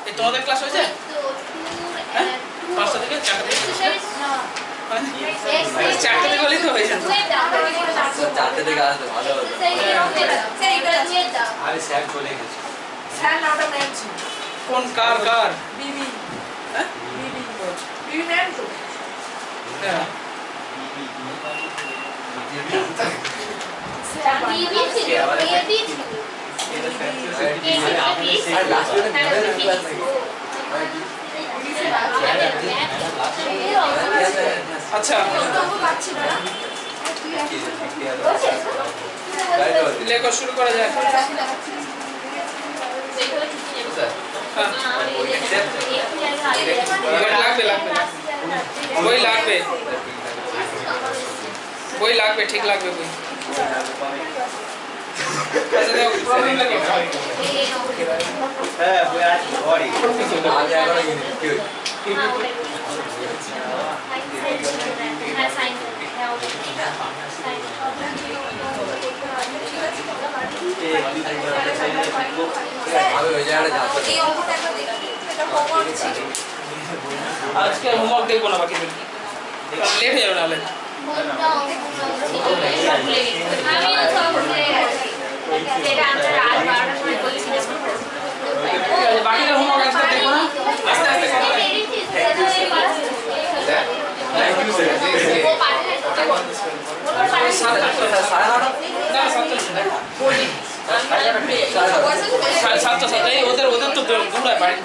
এই তোমাদের ক্লাস হয়েছে? হ্যাঁ 5টা থেকে 4টা থেকে 4টা থেকে হলেই তো হয়ে যেত। 4টে থেকে আসতে ভালো হতো। আরে স্যার চলে গেছে। স্যার নামটা ম্যাম ছিল। কোন কার বিবি। হ্যাঁ বিবি ম্যাম তো। হ্যাঁ আচ্ছা লেখা শুরু করা যায়। লাগবে বই লাগবে ঠিক লাগবে বই। হ্যাঁ বই আছে সরি আজ 11 মিনিট কি হইছে আজকে হোমওয়ার্ক দেখবো না বাকি লেট হয়ে যাবে নাহলে। বাকিটা হোমওয়ার্ক আজকে দেখবো না, আস্তে আস্তে কথা বলি। ওদের তো দূরায় বাড়ি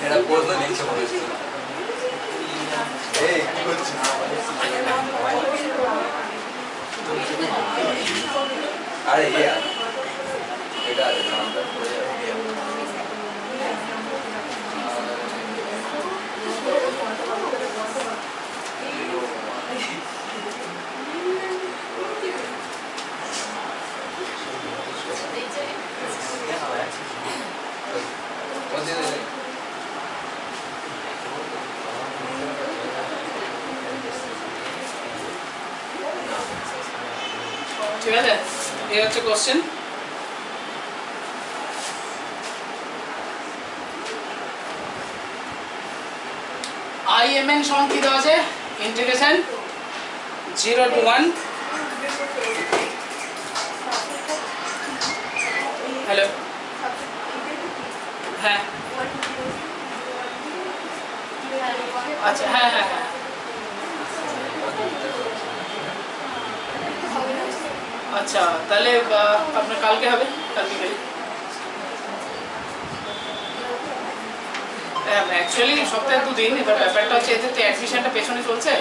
এরা প্রশ্ন লিখছে মনে হচ্ছে এই কি করছিস আরে এটা নামটা পড়ে যাবে ঠিক আছে। এই হচ্ছে কোশ্চেন। IMN সমান কি দেওয়া আছে? ইন্টিগ্রেশন 0 to 1 হ্যালো হ্যাঁ আচ্ছা হ্যাঁ হ্যাঁ হ্যাঁ আচ্ছা তাহলে আপনার কালকে হবে, কালকে গেলে অ্যাকচুয়ালি সপ্তাহে 2 দিন। এবার ব্যাপারটা হচ্ছে এতে তো অ্যাডমিশনটা পেছনে চলছে,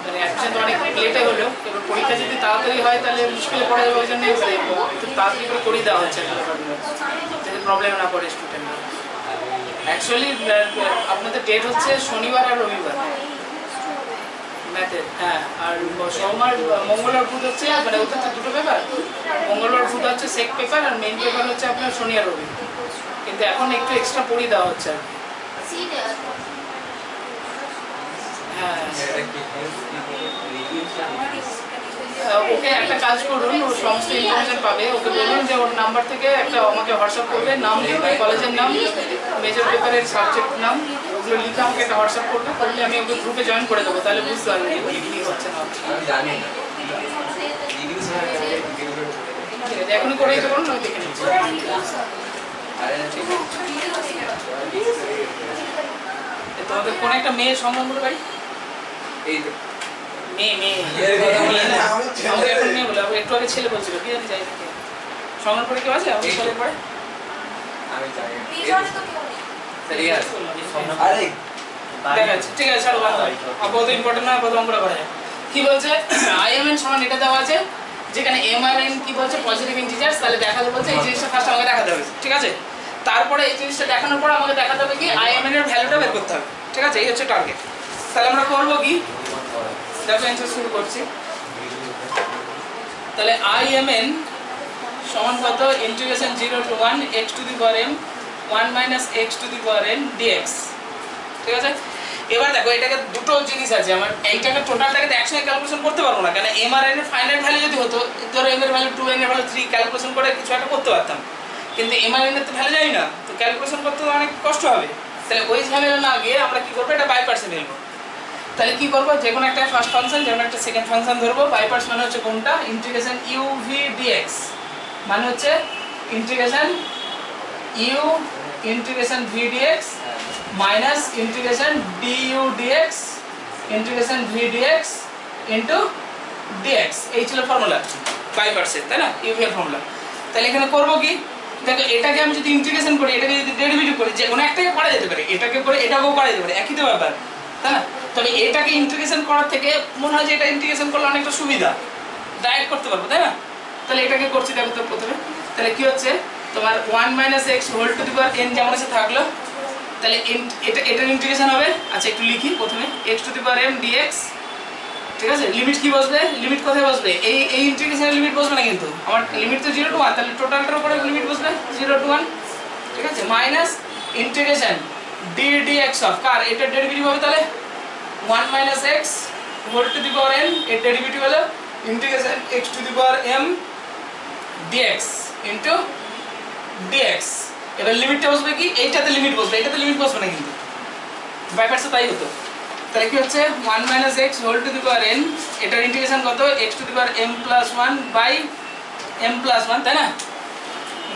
মানে অ্যাডমিশন তো অনেক লেটে হলো। এবার পরীক্ষা যদি তাড়াতাড়ি হয় তাহলে মুশকিলে পড়ে যাবে, ওই জন্য একটু তাড়াতাড়ি করে করিয়ে দেওয়া হচ্ছে ব্যাপারগুলো, যাতে প্রবলেম না পড়ে স্টুডেন্টরা। অ্যাকচুয়ালি আপনাদের ডেট হচ্ছে শনিবার আর রবিবার ম্যাথের। হ্যাঁ আর সোমবার মঙ্গলবার বুধ হচ্ছে, মানে ওদের তো দুটো পেপার, মঙ্গলবার বুধ হচ্ছে সেক পেপার আর মেইন পেপার হচ্ছে আপনার শনি আর রবি। কিন্তু এখন একটু এক্সট্রা পড়িয়ে দেওয়া হচ্ছে আর হ্যাঁ। ওকে একটা কাজ করুন, ও সমস্ত ইনফরমেশন পাবে, ওকে বলুন যে ওর নাম্বার থেকে একটা আমাকে হোয়াটসঅ্যাপ করবে, নাম লিখবে, কলেজের নাম, মেজর পেপারের সাবজেক্ট নাম, ওগুলো লিখে আমাকে একটা হোয়াটসঅ্যাপ করবে, করলে আমি ওকে গ্রুপে জয়েন করে দেবো, তাহলে বুঝতে পারবে কি হচ্ছে না হচ্ছে। ঠিক আছে এখনই করেই দেবো না, দেখে নিচ্ছি। তোমাদের কোন একটা মেয়ের সম্বন্ধ বাড়ি? এই তো মেয়ে একটু আগে ছেলে বলছিল কি জানি যাই সংগ্রাম করে কেউ আছে আমাদের কলেজ পড়ে? আমি জানি আরে ঠিক আছে ছাড়ো বাদ দাও, আপাতত ইম্পর্টেন্ট না, আপাতত অঙ্কটা করা যায়। কি বলছে IMN সমান এটা দেওয়া আছে, যেখানে MRN কি বলছে পজিটিভ ইন্টিজার্স, তাহলে দেখাতে বলছে এই জিনিসটা ফার্স্ট আমাকে দেখাতে হবে, ঠিক আছে। তারপরে এই জিনিসটা দেখানোর পর আমাকে দেখাতে হবে কি IMN এর ভ্যালুটা বের করতে হবে, ঠিক আছে। এই হচ্ছে টার্গেট। তাহলে আমরা করবো কি, দেখো অ্যান্সার শুরু করছি। তাহলে IMN সমান কত integration 0 to 1 x to the power m 1 minus x to the power n dx। ঠিক আছে, এবার দেখো এটাকে দুটো জিনিস আছে আমার, এইটাকে টোটালটাকে তো একসঙ্গে ক্যালকুলেশন করতে পারবো না, কারণ m আর n এর ফাইনাইট ভ্যালু যদি হতো, ধরো m এর ভ্যালু 2 n এর ভ্যালু 3 ক্যালকুলেশন করে কিছু একটা করতে পারতাম, কিন্তু m আর n এর তো ভ্যালু জানি না, তো ক্যালকুলেশন করতে তো অনেক কষ্ট হবে। তাহলে ওই ঝামেলা না গিয়ে আমরা কি করবো, এটা বাই পার্টসে নেবো। তাহলে কি করবো, যে কোনো একটা ফার্স্ট ফাংশন, যে কোনো একটা সেকেন্ড ফাংশন ধরবো। বাই পার্টস মানে হচ্ছে কোনটা, ইন্টিগ্রেশন u v dx মানে হচ্ছে integration u integration v dx minus integration du dx integration v dx into dx। এই ছিল ফর্মুলা বাই পার্টসের, তাই না, u v এর ফর্মুলা। তাহলে এখানে করবো কি, দেখো এটাকে আমি যদি ইন্টিগ্রেশন করি, এটাকে যদি ডেরিভেটিভ করি, যে কোনো একটাকে করা যেতে পারে, এটাকে করে এটাকেও করা যেতে পারে, একই তো ব্যাপার, তাই না। তবে এটাকে ইন্টিগ্রেশন করার থেকে মনে হয় যে এটা ইন্টিগ্রেশন করলে অনেকটা সুবিধা, ডাইরেক্ট করতে পারবো, তাই না। তাহলে এটাকে করছি, দেখো তো প্রথমে, তাহলে কি হচ্ছে তোমার 1 minus x whole to the power n যেমন আছে থাকলো, তাহলে এটার ইন্টিগ্রেশন হবে, আচ্ছা একটু লিখি প্রথমে, x to the power m dx। ঠিক আছে, লিমিট কি বসবে, লিমিট কোথায় বসবে, এই ইন্টিগ্রেশনের লিমিট বসবে না, কিন্তু আমার লিমিট তো 0 টু 1, তাহলে টোটালটার উপরে লিমিট বসবে 0 টু 1। ঠিক আছে, minus integration d dx of কার, এটার ডেরিভেটিভ হবে তাহলে 1 minus x whole to the power n, এর ডেরিভেটিভ হলো integration x to the power m dx into dx। এবার লিমিটটা বসবে কি, এইটাতে লিমিট বসবে, এটাতে লিমিট বসবে না, কিন্তু বাই পার্টসে তাই হতো। তাহলে কি হচ্ছে 1 minus x whole to the power n, এটার ইন্টিগ্রেশন কত x to the power m plus 1 by m plus 1, তাই না,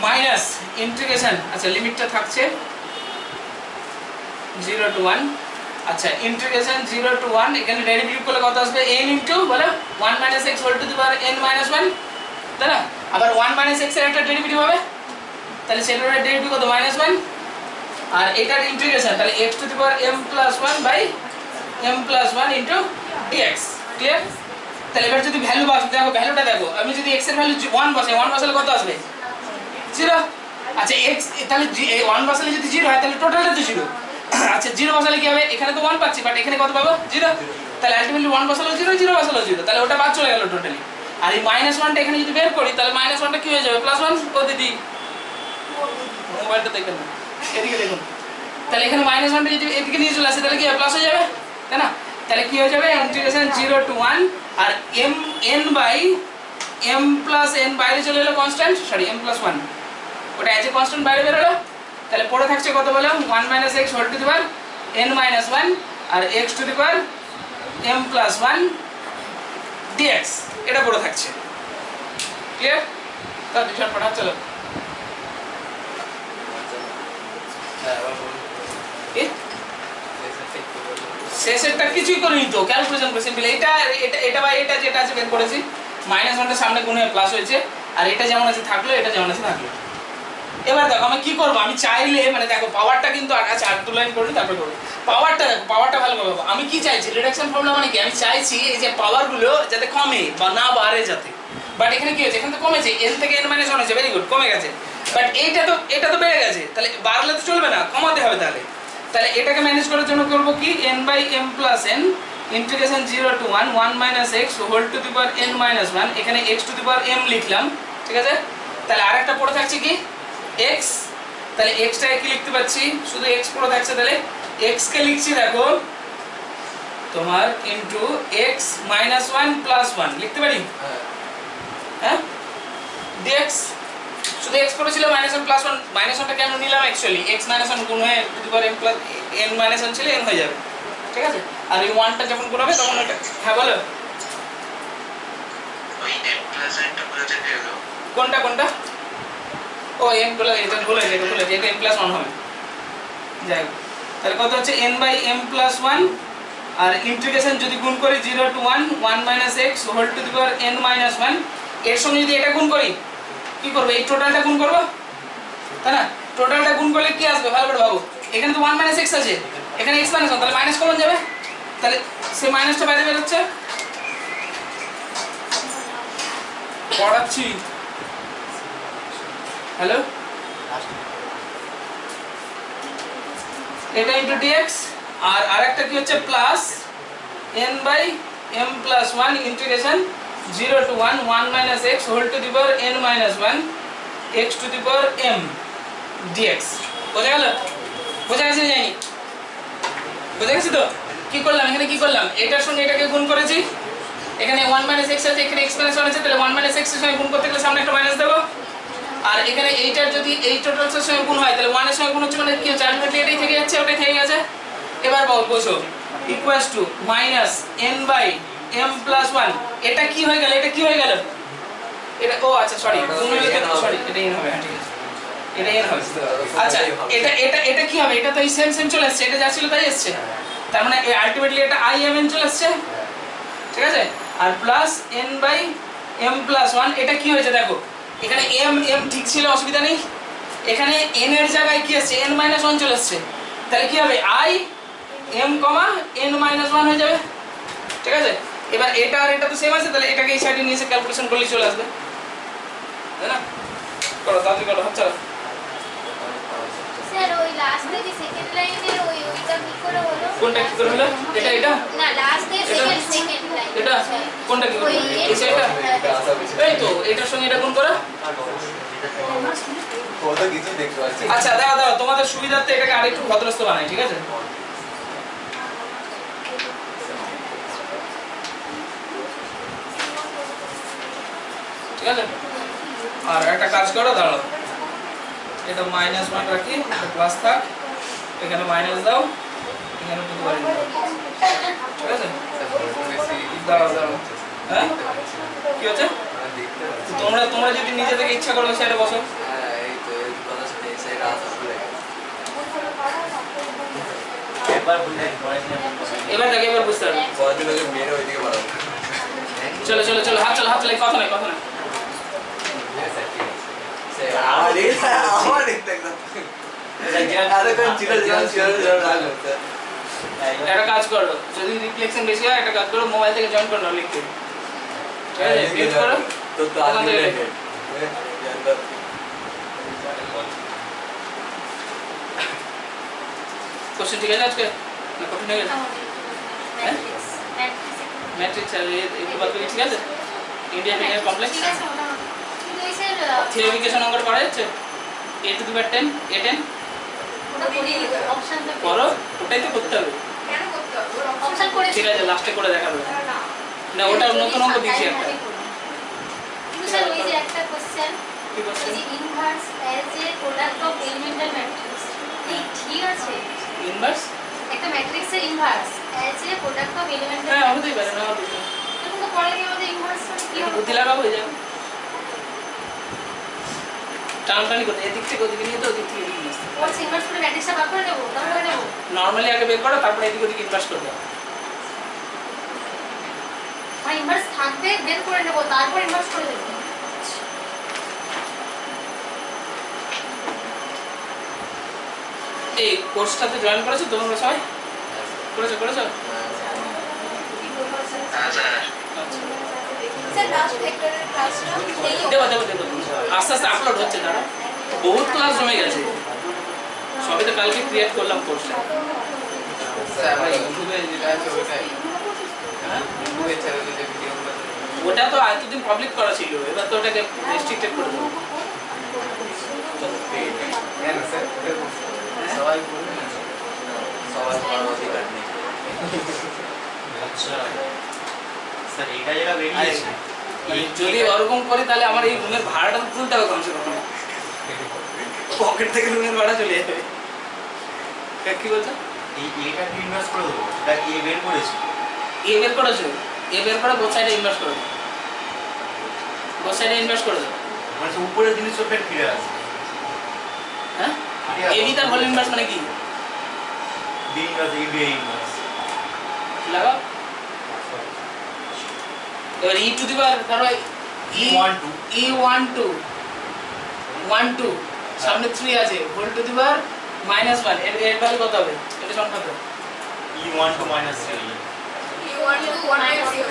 মাইনাস ইন্টিগ্রেশন, আচ্ছা লিমিটটা থাকছে 0 টু 1, আচ্ছা ইন্টিগ্রেশন 0 টু 1, এখানে ডেরিভেটিভ করলে কত আসবে n ইনটু বলো 1 minus x whole to the power n minus 1, তাই না। আবার 1 মাইনাস এক্স এর একটা ডেরিভেটিভ হবে, তাহলে সেটার ডেরিভেটিভ কত মাইনাস 1, আর এটার ইন্টিগ্রেশন তাহলে x to the power m plus 1 by m plus 1 into dx। Clear. তাহলে এবার যদি ভ্যালু বসাই, দেখো ভ্যালুটা দেখো, আমি যদি x এর ভ্যালু 1 বসাই, 1 বসালে কত আসবে 0। আচ্ছা x তাহলে 1 বসালে যদি 0 হয় তাহলে টোটালটা তো 0। আচ্ছা 0 বসালে কি হবে, এখানে তো 1 পাচ্ছি, বাট এখানে কত পাবো 0, তাহলে আলটিমেটলি 1 বসালেও 0, 0 বসালেও 0, তাহলে ওটা বাদ চলে গেল টোটালি। আর এই মাইনাস 1টা এখানে যদি বের করি, তাহলে মাইনাস 1টা কি হয়ে যাবে প্লাস 1। ও দিদি মোবাইলটা দেখেন না, এদিকে দেখুন, তাহলে এখানে মাইনাস 1টা যদি এদিকে নিয়ে চলে আসে তাহলে কি প্লাস হয়ে যাবে, তাই না। তাহলে কি হয়ে যাবে ইন্টিগ্রেশন 0 টু 1, আর m n by m plus n বাইরে চলে এলো কনস্ট্যান্ট, সরি m প্লাস 1, ওটা এজ এ কনস্ট্যান্ট বাইরে বের হলো। তাহলে পড়ে থাকছে কত বলো 1 minus x whole to the power n minus 1 আর x to the power m plus 1 dx, এটা পড়ে থাকছে। ক্লিয়ার, তাহলে বিষয় পড়া চলো। শেষেরটা কিছুই করিনি তো, ক্যালকুলেশন করে সিম্পল, এটা এটা এটা বা এটা যেটা আছে বের করেছি, মাইনাস 1টা সামনে গুণ হয়ে প্লাস হয়েছে, আর এটা যেমন আছে থাকলো, এটা যেমন আছে থাকলো। এবার দেখো আমি কি করব, আমি চাইলে মানে দেখো পাওয়ারটা কিন্তু আচ্ছা আর 2 লাইন করে তারপর করব পাওয়ারটা। দেখো পাওয়ারটা ভালো করে আমি কি চাইছি, রিডাকশন ফর্মুলা মানে কি, আমি চাইছি এই যে পাওয়ারগুলো যাতে কমে বা না বাড়ে যাতে, বাট এখানে কি হয়েছে, এখানে তো কমেছে, n থেকে n মাইনাস 1 হয়েছে, ভেরি গুড, কমে গেছে, বাট এটা তো বেড়ে গেছে, তাহলে বাড়লে তো চলবে না, কমাতে হবে। তাহলে এটাকে ম্যানেজ করার জন্য করব কি, n by m plus n integration 0 to 1 1 minus x whole to the power n minus 1, এখানে x to the power m লিখলাম, ঠিক আছে। তাহলে আরেকটা পড়ে থাকছে কি x, তাহলে x টাকে কি লিখতে পাচ্ছি, শুধু x পড়ে থাকছে, তাহলে x কে লিখছি দেখো তোমার ইনটু x মাইনাস 1 প্লাস 1 লিখতে পারি, হ্যাঁ dx, শুধু x পড়েছিল মাইনাস 1 প্লাস 1, মাইনাস 1টা কেন নিলাম, অ্যাকচুয়ালি x মাইনাস 1 গুণ হয়ে two the power m plus n minus 1 ছিল n হয়ে যাবে, ঠিক আছে। আর এই 1টা যখন গুণ হবে তখন এটা, হ্যাঁ বলো ওই m প্লাস 1 টা কোথা থেকে এলো, কোনটা ও m প্লাস, এটা ভুলে গেছে, এটা m প্লাস 1 হবে, যাই হোক। তাহলে কত হচ্ছে n বাই m প্লাস 1, আর ইন্টিগ্রেশন যদি গুণ করি 0 to 1 1 minus x whole to the power n minus 1, এর সঙ্গে যদি এটা গুণ করি কি করব, এই টোটালটা গুণ করব, তাই না। টোটালটা গুণ করলে কি আসবে ভালো করে ভাবো, এখানে তো 1 মাইনাস এক্স আছে, এখানে x মাইনাস 1, তাহলে মাইনাস কমন যাবে, তাহলে সে মাইনাসটা বাইরে বের হচ্ছে, পড়াচ্ছি হ্যালো, এটা ইনটু dx, আর আরেকটা কি হচ্ছে plus n by m plus 1 integration 0 to 1 1 minus x whole to the power n minus 1 x to the power m dx। বোঝা গেল? বোঝা গেছে জানি? বোঝা গেছে তো? কি করলাম এখানে, কি করলাম, এটার সঙ্গে এটাকে গুণ করেছি, এখানে 1 - x আছে, এখানে x - 1 আছে, তাহলে 1 - x এর সঙ্গে গুণ করতে গেলে সামনে একটা মাইনাস দেবো। আর এখানে এইটার যদি এই টোটালসের সঙ্গে গুণ হয় তাহলে 1 এর সঙ্গে গুণ হচ্ছে মানে কি হচ্ছে, আলটিমেটলি এটাই থেকে যাচ্ছে, ওটাই থেকে গেছে। এবার বোঝো equals to minus n by m plus 1, এটা কি হয়ে গেল, এটা কি হয়ে গেল, এটা ও আচ্ছা সরি গুণ হলে তো সরি এটা n হবে, হ্যাঁ ঠিক আছে এটা n হবে। আচ্ছা এটা এটা এটা কি হবে, এটা তো এই সেম সেম চলে আসছে, এটা যা ছিল তাই আসছে, তার মানে আলটিমেটলি এটা i m n চলে আসছে, ঠিক আছে। আর plus n by m plus 1, এটা কি হয়েছে দেখো, এখানে m m ঠিক ছিল অসুবিধা নেই, এখানে n এর জায়গায় কি আছে n - 1 চলে আসছে, তাহলে কি হবে i m, n - 1 হয়ে যাবে, ঠিক আছে। এবার এটা আর এটা তো সেম আছে, তাহলে এটাকে এই সাইডে নিয়ে এসে ক্যালকুলেশন করলে চলে আসবে, তাই না? করো তাড়াতাড়ি করো, হাত চালাও। স্যার ওই লাস্টে যে সেকেন্ড লাইনের ওইটা কি করে হলো? কোনটা কি করে হলো, এটা এটা না লাস্টে সেকেন্ড লাইন এটা কোনটা কি করে, এই সাইডটা, এই তো এটার সঙ্গে এটা গুণ করো। কত কিছু দেখতে পাচ্ছি। আচ্ছা দাও দাও, তোমাদের সুবিধার্থে এটাকে আরেকটু ভদ্রস্থ বানাই, ঠিক আছে। ঠিক আছে, আর একটা কাজ করো, দাঁড়াও, এটা -1 রাখি, এটা প্লাস থাক, এখানে মাইনাস দাও, এখানে টু দি পাওয়ার n দাও, ঠিক আছে। দাও দাও, হ্যাঁ কি হচ্ছে, তোমরা তোমরা যদি নিজে থেকে ইচ্ছা করো সেটা বসো। একবার বুঝলে পড়াশোনা এবার দেখো, এবার বুঝতে পারবে। চলো চলো চলো, হাত চলো হাত চলো, কথা নাই কথা নাই। একটা কাজ করো, যদি রিফ্লেকশন বেশি হয় একটা কাজ করো, মোবাইল থেকে জয়েন করো, লিখতে, ঠিক আছে, মিউট করো, ওখান থেকে লেখো। কোশ্চেন ঠিক আছে আজকে না কঠিন হয়ে গেছে? ম্যাট্রিক্স আর একটু বাদ বাকি ঠিক আছে, ইন্ডিয়ান ফিগার কমপ্লেক্স, ঠিক আছে মোটামুটি। কিন্তু এই স্যার থিওরিফিকেশন অঙ্কটা করা যাচ্ছে, a two the power 10 a10 ওটা করি অপশন তো করো, ওটাই তো করতে হবে, কেন করতে হবে? ওর অপশন করে ঠিক আছে লাস্টে করে দেখাবে না। না, ওটা নতুন অঙ্ক দিয়েছি একটা। কিন্তু স্যার ওই যে একটা কোশ্চেন, কি বলছেন, এই যে inverse as a product of elemental matrix, এই ঠিক আছে, ইনভার্স, একটা ম্যাট্রিক্সের inverse as a product of elemental হ্যাঁ হতেই পারে, না হতেই পারে, কিন্তু পরে কি আমাদের ইনভার্স কি হবে? বুদ্ধি লাগাবো হয়ে যাবে, টানটানি করতে এদিক থেকে ওদিকে নিয়ে তো ওদিক থেকে এদিকে নিয়ে আসতে। ওর ইনভার্স করে ম্যাট্রিক্সটা বার করে দেব, তারপরে নেব। নরমালি আগে বের করো, তারপরে এদিক ওদিক ইনভার্স করে দাও। মানে ইনভার্স থাকবে, বের করে নেব, তারপর ইনভার্স করে দেব। এই কোর্সটাতে জয়েন করেছো তোমরা সবাই? করেছো করেছো? হ্যাঁ স্যার। আচ্ছা স্যার লাস্ট ভেক্টরের ক্লাসটা দেবো দেবো দেবো, আস্তে আস্তে আপলোড হচ্ছে, দাঁড়া, বহুত ক্লাস জমে গেছে, সবই তো কালকে ক্রিয়েট করলাম কোর্সটা। ওটা তো এতদিন পাবলিক করা ছিল, এবার তো ওটাকে রেস্ট্রিক্টেড করে দেবো। সবাই বলবে না, সবাই পড়ার অধিকার নেই। আচ্ছা স্যার এটা যেটা বেরিয়েছে যদি ওরকম করি তাহলে আমার এই রুমের ভাড়াটা তো তুলতে হবে কমসে কম, পকেট থেকে রুমের ভাড়া চলে যাবে। কি বলছো? এই এটাকে ইনভেস্ট করে দেবো, এটা এ বের করেছি, এ বের করেছো, এ বের করে বোথ সাইডে ইনভেস্ট করে দেবো, বোথ সাইডে ইনভেস্ট করে দেবো, মানে উপরের জিনিসও ফের ফিরে আসে। হ্যাঁ এ বি তার হোল ইনভার্স মানে কি B inverse A B inverse লাগাও। এবার ই টু দি পাওয়ার ধরো e12 12 সামনে 3 আছে, হোল টু দি পাওয়ার -1, এর ভ্যালু কত হবে, এটা সংখ্যা তো e1 to minus 3 you want to 1/0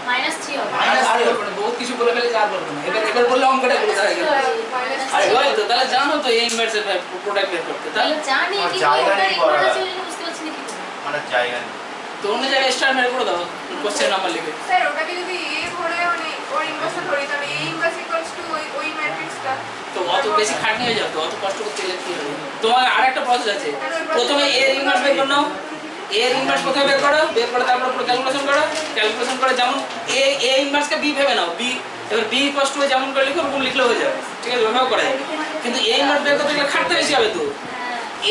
-3 হবে। আর বলবো না, বহুত কিছু বলে ফেলে আর বলবো না, এবার বললে অঙ্কটা গুলো হয়ে গেল। আরে ওই তো তাহলে জানো তো এই ইনভার্সের প্রোডাক্ট বের করতে, তাহলে জানি আমার কিন্তু জায়গা ওটা নেই করার। ইনভার্স হলে বুঝতে পারছি না কি করব। মানে জায়গা নেই। তো অন্য জায়গায় স্টার মেরে করে দাও, কোশ্চেন নাম্বার লিখে। স্যার ওটাকে যদি এ ধরে মানে ওর ইনভার্সটা ধরি তাহলে এ ইনভার্স ইকুয়ালস টু ওই ম্যাট্রিক্সটা তো অত বেশি খাটনি হয়ে যাবে, তো অত কষ্ট করতে গেলে কি হবে? তোমার আর একটা প্রসেস আছে, প্রথমে এর ইনভার্স বের করে নাও, এর ইনভার্স কোথায় বের করো, বের করে তারপর পুরো ক্যালকুলেশন করো, ক্যালকুলেশন করে যেমন এ ইনভার্সকে বি ভেবে নাও, বি এবার বি ইকুয়াল টু যেমন করে লিখো ওরকম লিখলেও হয়ে যাবে, ঠিক আছে? ওইভাবে করা যাবে, কিন্তু এ ইনভার্স বের করতে গেলে খাটতে বেশি হবে। তো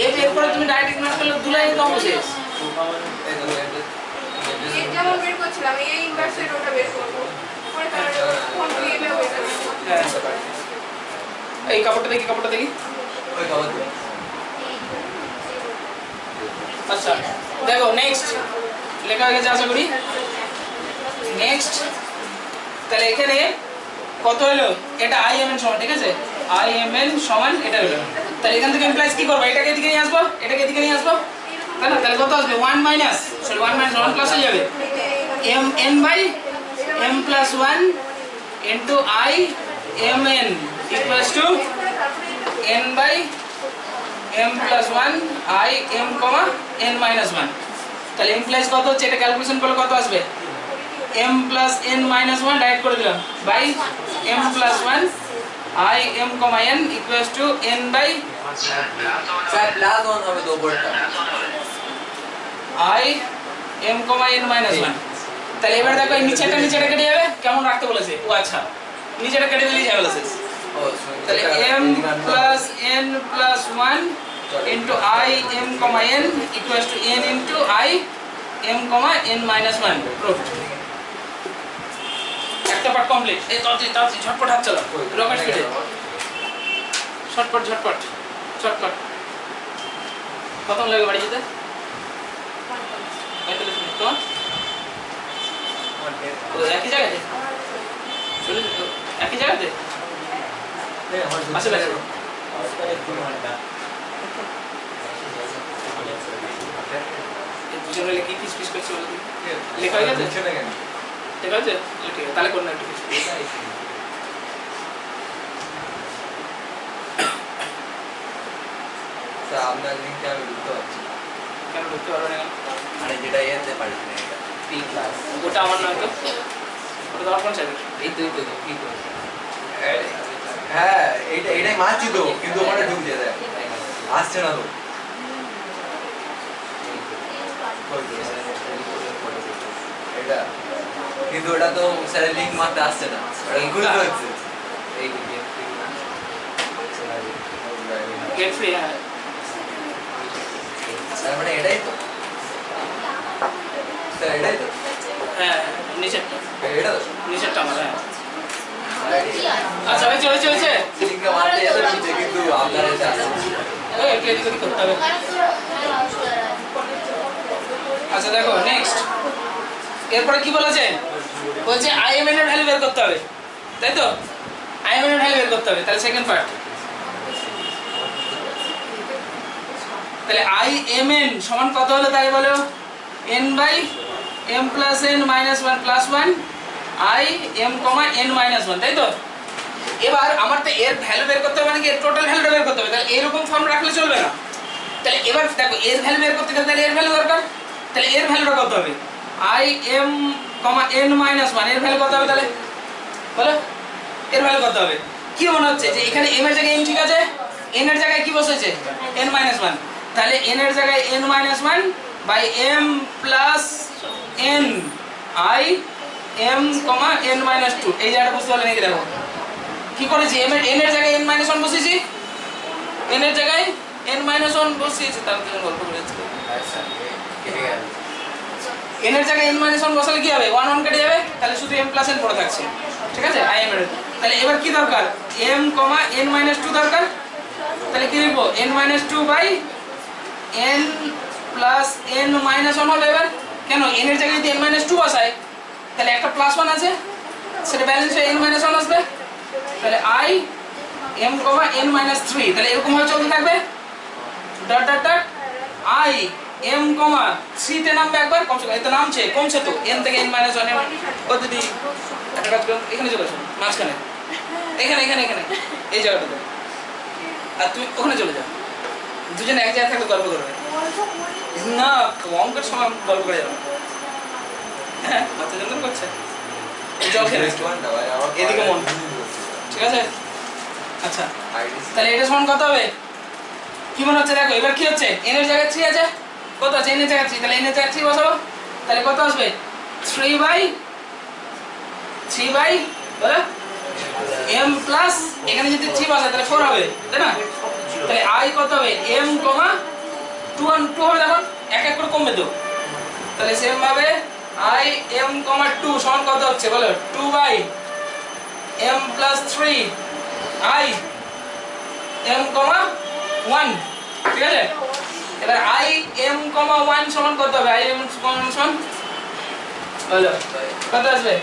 এ বের করে তুমি ডাইরেক্ট ইনভার্স করলে 2 লাইন কম শেষ। এর যেমন বের করছিলাম এই ইনভার্সের ওটা বের করবো পরে তার কোন ক্রিয়েটে ওইটা বের করবো। হ্যাঁ এই কাপড়টা দেখি, কাপড়টা দেখি। ওই খাবার দিন। আচ্ছা দেখো নেক্সট লেখা হয়ে গেছে আশা করি। নেক্সট তাহলে এখানে কত হলো, এটা IMN সমান, ঠিক আছে? IMN সমান এটা হলো। তাহলে এখান থেকে ইমপ্লাইজ কি করব, এটাকে এদিকে নিয়ে আসবো, এটাকে এদিকে নিয়ে আসবো, তাই না? তাহলে কত আসবে 1 মাইনাস 1 প্লাস হয়ে যাবে m by m plus 1 into IMN equals to n by m plus 1 IM n minus 1। তাহলে ইমপ্লাইজ কত হচ্ছে, এটা ক্যালকুলেশন করলে কত আসবে, m plus n minus 1 direct করে দিলাম by m plus 1 IM n equals to n by sir plus 1 হবে তো উপরটা। IM n minus 1। তাহলে এবার দেখো এই নিচেটা কেটে যাবে, কেমন রাখতে বলেছে? ও আচ্ছা নিচেটা কেটে দিলেই যাবে শেষ। ও তাহলে m plus n plus 1 into IM n equals to n into IM n minus 1 proof. একটা পার্ট কমপ্লিট। এই তাড়াতাড়ি ঝটপট হাত চালাও, রকেট স্পিডে ঝটপট ঝটপট ঝটপট। কত লাগে বাড়ি যেতে? 45 মিনিট। তোমার একই জায়গাতে চলে একই জায়গাতে আসলে দুজন মিলে কি পিস করছে বলো তো? লেখা হয়ে গেছে? লেখা হয়েছে? ঠিক আছে তাহলে করুন একটু পিস। স্যার আপনার লিংকে আমি ঢুকতে পারছি না। কেন ঢুকতে পারবে না? মানে যেটা এতে পারি না এটা পি ক্লাস। ওটা আমার নয় তো, ওটা তোমার কোন চ্যানেল? এই তো কি করে? হ্যাঁ এটাই মারছি তো, কিন্তু ওখানে ঢুকছে দেখ আসছে না তো। এটা কিন্তু ওটা তো স্যারের লিঙ্ক মারতে আসছে না, ওটা খুলতে হচ্ছে। এই গেট ফ্রি। হ্যাঁ তার মানে এটাই তো স্যার, এটাই তো হ্যাঁ নিচেরটা, এটা তো নিচেরটা আমার। হ্যাঁ আচ্ছা হয়েছে হয়েছে হয়েছে। লিঙ্কে মারতে যেতে হচ্ছে কিন্তু আপনার এটা আসছে না। ওই একটু এদিক ওদিক করতে হবে। আচ্ছা দেখো নেক্সট এরপরে কি বলেছে, বলছে IMN এর ভ্যালু বের করতে হবে, তাই তো? IMN এর ভ্যালু বের করতে হবে। তাহলে সেকেন্ড পার্ট, তাহলে IMN সমান কত হলো তাই বলো, n by m plus n minus 1 plus 1 IM n minus 1, তাই তো? এবার আমার তো এর ভ্যালু বের করতে হবে, মানে কি এর টোটাল ভ্যালুটা বের করতে হবে। তাহলে এরকম ফর্ম রাখলে চলবে না। তাহলে এবার দেখো এর ভ্যালু বের করতে গেলে তাহলে এর ভ্যালু দরকার। তাহলে এর ভ্যালুটা কত হবে, IM n মাইনাস 1 এর ভ্যালু কত হবে তাহলে বলো, এর ভ্যালু কত হবে? কি মনে হচ্ছে যে এখানে m এর জায়গায় m ঠিক আছে, n এর জায়গায় কি বসেছে n মাইনাস 1, তাহলে n এর জায়গায় n minus 1 by m plus n IM n minus 2। এই জায়গাটা বুঝতে পারলে নাকি? দেখো কি করেছি, n এর জায়গায় n মাইনাস 1 বসিয়েছি, n এর জায়গায় n মাইনাস 1 বসিয়েছি, তার জন্য গল্প করেছি। আচ্ছা কেটে গেল। n এর জায়গায় n মাইনাস 1 বসালে কি হবে, 1 1 কেটে যাবে, তাহলে শুধু m প্লাস n পড়ে থাকছে, ঠিক আছে? IM এর তাহলে এবার কি দরকার, m n মাইনাস 2 দরকার। তাহলে কি লিখবো, n minus 2 by n plus n minus 1 হবে। এবার কেন n এর জায়গায় যদি n মাইনাস 2 বসাই তাহলে একটা প্লাস 1 আছে, সেটা ব্যালেন্স হয়ে n মাইনাস 1 আসবে। তাহলে IM n মাইনাস 3, তাহলে এরকম ভাবে চলতে থাকবে ডট ডট ডট IM 3 তে নামবে একবার, কমছে এটা নামছে কমছে তো n থেকে n মাইনাস 1 এর পদ্ধতি। একটা কাজ করুন, এখানে চলে আসুন মাঝখানে, এখানে এখানে এখানে এই জায়গাটাতে, আর তুমি ওখানে চলে যাও। দুজনে এক জায়গায় থাকলে গল্প করবে না, অঙ্কের সময় গল্প করে যাবে। হ্যাঁ বাচ্চা জন্য করছে জল খেয়ে এদিকে মন, ঠিক আছে? আচ্ছা আইডিসি তাহলে এটা সমান কত হবে কি মনে হচ্ছে দেখো এবার কি হচ্ছে n এর জায়গায় 3 আছে কত আছে n এর জায়গায় 3 তাহলে n এর জায়গায় 3 বসাবো তাহলে কত আসবে 3 বাই বলো m প্লাস এখানে যদি 3 বসাই তাহলে 4 হবে তাই না তাহলে i কত হবে m 2 হবে দেখো এক এক করে কমবে তো তাহলে সেম ভাবে i m 2 সমান কত হচ্ছে বলো 2 by m plus 3 i m 1 ঠিক আছে এবার i m 1 সমান কত হবে i m সমান বলো কত আসবে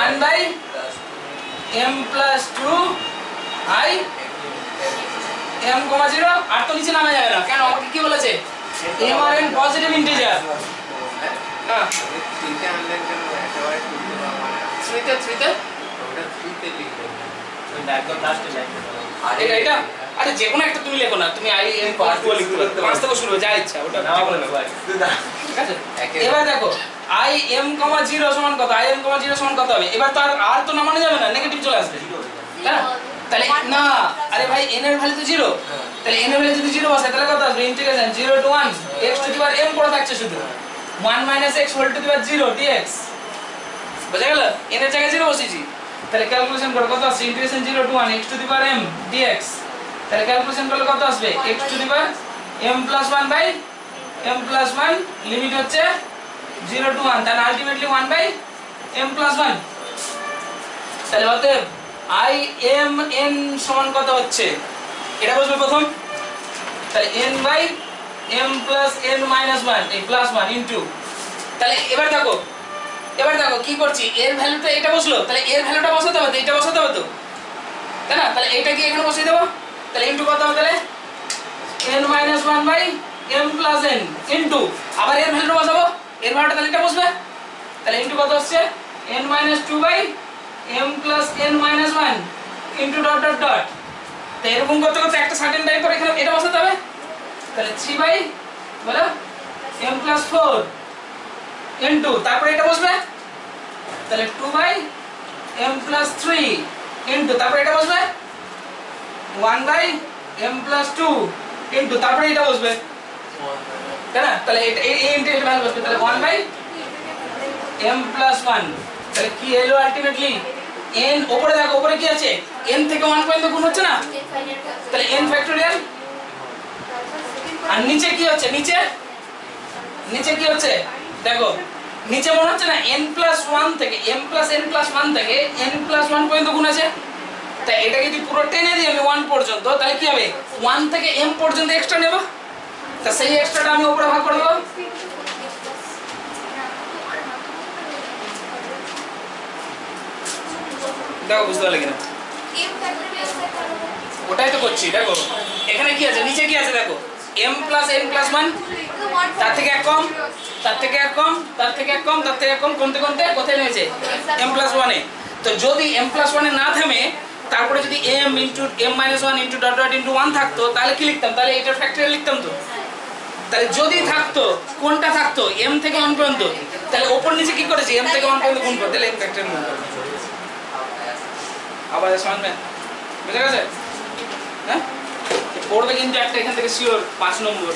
1 by m plus 2 i m 0 আর তো নিচে নামা যাবে না কেন আমাকে কি বলেছে m আর n পজিটিভ ইন্টিজার না তিনটে আনলেন কেন একেবারে তুলতে পারবো না 3 তে ওটা 3 তে লিখবেন একদম লাস্টে লাইনটা এটা আরে যে কোনো একটা তুমি লেখো না তুমি i m 2 লিখতে পারো পাঁচ থেকে শুরু হবে যা ইচ্ছা ওটা নাও যে কোনো বলো ভাই ঠিক আছে এবার দেখো i m 0 সমান কত i m 0 সমান কত হবে এবার তার আর তো নামানো যাবে না নেগেটিভ চলে আসবে হ্যাঁ তাহলে না আরে ভাই n এর ভ্যালু তো 0 তাহলে n এর ভ্যালু যদি 0 বসাই তাহলে কত আসবে integration 0 to 1 x to the power m পড়ে থাকছে শুধু 1 x whole to the power 0 dx বুঝা গেল n এর জায়গায় 0 বসিয়েছি তাহলে ক্যালকুলেশন করো কত আসছে integration 0 to 1 x to the power m dx তাহলে ক্যালকুলেশন করলে কত আসবে x to the power m plus 1 by m plus 1 limit হচ্ছে 0 টু 1 তাহলে আলটিমেটলি 1 বাই m প্লাস 1 তাহলে অতএব i m n সমান কত হচ্ছে এটা বসবে প্রথম তাহলে n by m plus n minus 1 এই প্লাস 1 ইনটু তাহলে এবার দেখো কি করছি এর ভ্যালুটা এটা বসলো তাহলে এর ভ্যালুটা বসাতে হবে এটা বসাতে হবে তো তাই না তাহলে এটা কি এখানে বসিয়ে দেব তাহলে ইনটু কত হবে তাহলে n minus 1 by m plus n into আবার এর ভ্যালুটা বসাবো এর ভ্যালুটা তাহলে এটা বসবে তাহলে ইনটু কত হচ্ছে n minus 2 by m plus n minus 1 into dot dot dot তো এরকম করতে করতে একটা সার্টেন টাইম পর এখানে এটা বসাতে হবে তাহলে 3 বাই বলো m প্লাস 4 ইনটু তারপরে এটা বসবে তাহলে 2 বাই m প্লাস 3 ইনটু তারপরে এটা বসবে 1 বাই m প্লাস 2 ইনটু তারপরে এটা বসবে তাই না তাহলে এই ইন্টিগ্রেট ভ্যালু বসবে তাহলে 1 বাই m প্লাস 1 তাহলে কি এলো আলটিমেটলি n উপরে দেখো উপরে কি আছে n থেকে 1 পর্যন্ত গুণ হচ্ছে না তাহলে n ফ্যাক্টোরিয়াল আর নিচে কি হচ্ছে নিচে কি হচ্ছে দেখো নিচে মনে হচ্ছে না n প্লাস 1 থেকে m প্লাস n প্লাস 1 থেকে n প্লাস 1 পর্যন্ত গুণ আছে তাই এটা যদি পুরো টেনে দিই আমি 1 পর্যন্ত তাহলে কি হবে 1 থেকে m পর্যন্ত এক্সট্রা নেব তা সেই এক্সট্রাটা আমি উপরে ভাগ করে দেব দেখো বুঝতে পারলে কিনা ওটাই তো করছি দেখো এখানে কি আছে নিচে কি আছে দেখো m প্লাস n প্লাস 1 তার থেকে এক কম তার থেকে এক কম তার থেকে এক কম তার থেকে এক কম কমতে কমতে কোথায় নেমেছে m প্লাস 1 এ তো যদি m প্লাস 1 এ না থেমে তারপরে যদি m into m minus 1 into dot dot into 1 থাকতো তাহলে কি লিখতাম তাহলে এটার ফ্যাক্টরিয়াল লিখতাম তো তাহলে যদি থাকতো কোনটা থাকতো m থেকে 1 পর্যন্ত তাহলে উপর নিচে কি করেছি m থেকে 1 পর্যন্ত গুণ করতে তাহলে m ফ্যাক্টরিয়াল গুণ করতে আবার শুনবেন বুঝা গেছে হ্যাঁ পড়বে কিন্তু একটা এখান থেকে শিওর 5 নম্বর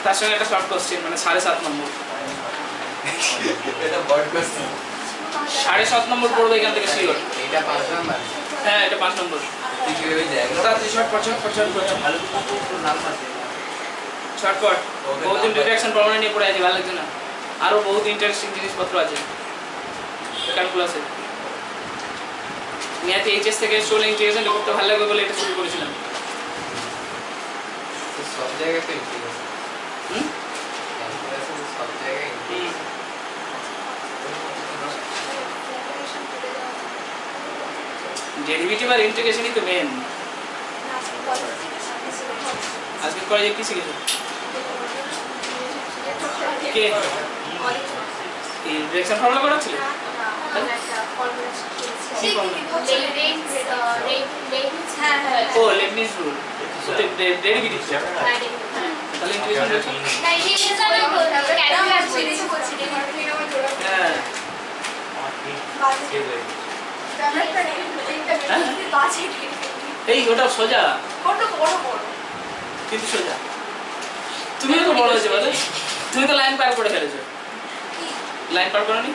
তার সঙ্গে একটা শর্ট কোশ্চেন মানে 7.5 নম্বর এটা বড় কোশ্চেন 7.5 নম্বর পড়বে এখান থেকে শিওর এটা 5 নাম্বার হ্যাঁ এটা 5 নম্বর ঠিক হয়ে যায় ওটা শর্ট ভালো নাম আছে শর্টকাট বহুত ইন্টারঅ্যাকশন প্রবলেম নিয়ে পড়ে আছে ভালো লাগছে না আরো বহুত ইন্টারেস্টিং জিনিসপত্র আছে ক্যালকুলাসে নিয়াতে এইচএস থেকে সোল ইন্টিগ্রেশন করতে ভালো লাগবে বলে এটা শুরু করেছিলাম সব জায়গায় তো ইন্টিগ্রেশন হুম ক্যালকুলাসে সব জায়গায় ডেরিভেটিভ আর ইন্টিগ্রেশনই তো মেন আজকে কলেজে কি শিখেছো কে এই রিঅ্যাকশন ফর্মুলা করাচ্ছিলে ও লেবনিজ রুল তো ডেরিভেটিভ তাহলে ইন্টিগ্রেশন হ্যাঁ এই ওটা সোজা বড় বড় বড় কিন্তু সোজা। তুমিও তো বড় হয়েছে বলে, তুমি তো লাইন পার করে ফেলেছো। লাইন পার করোনি,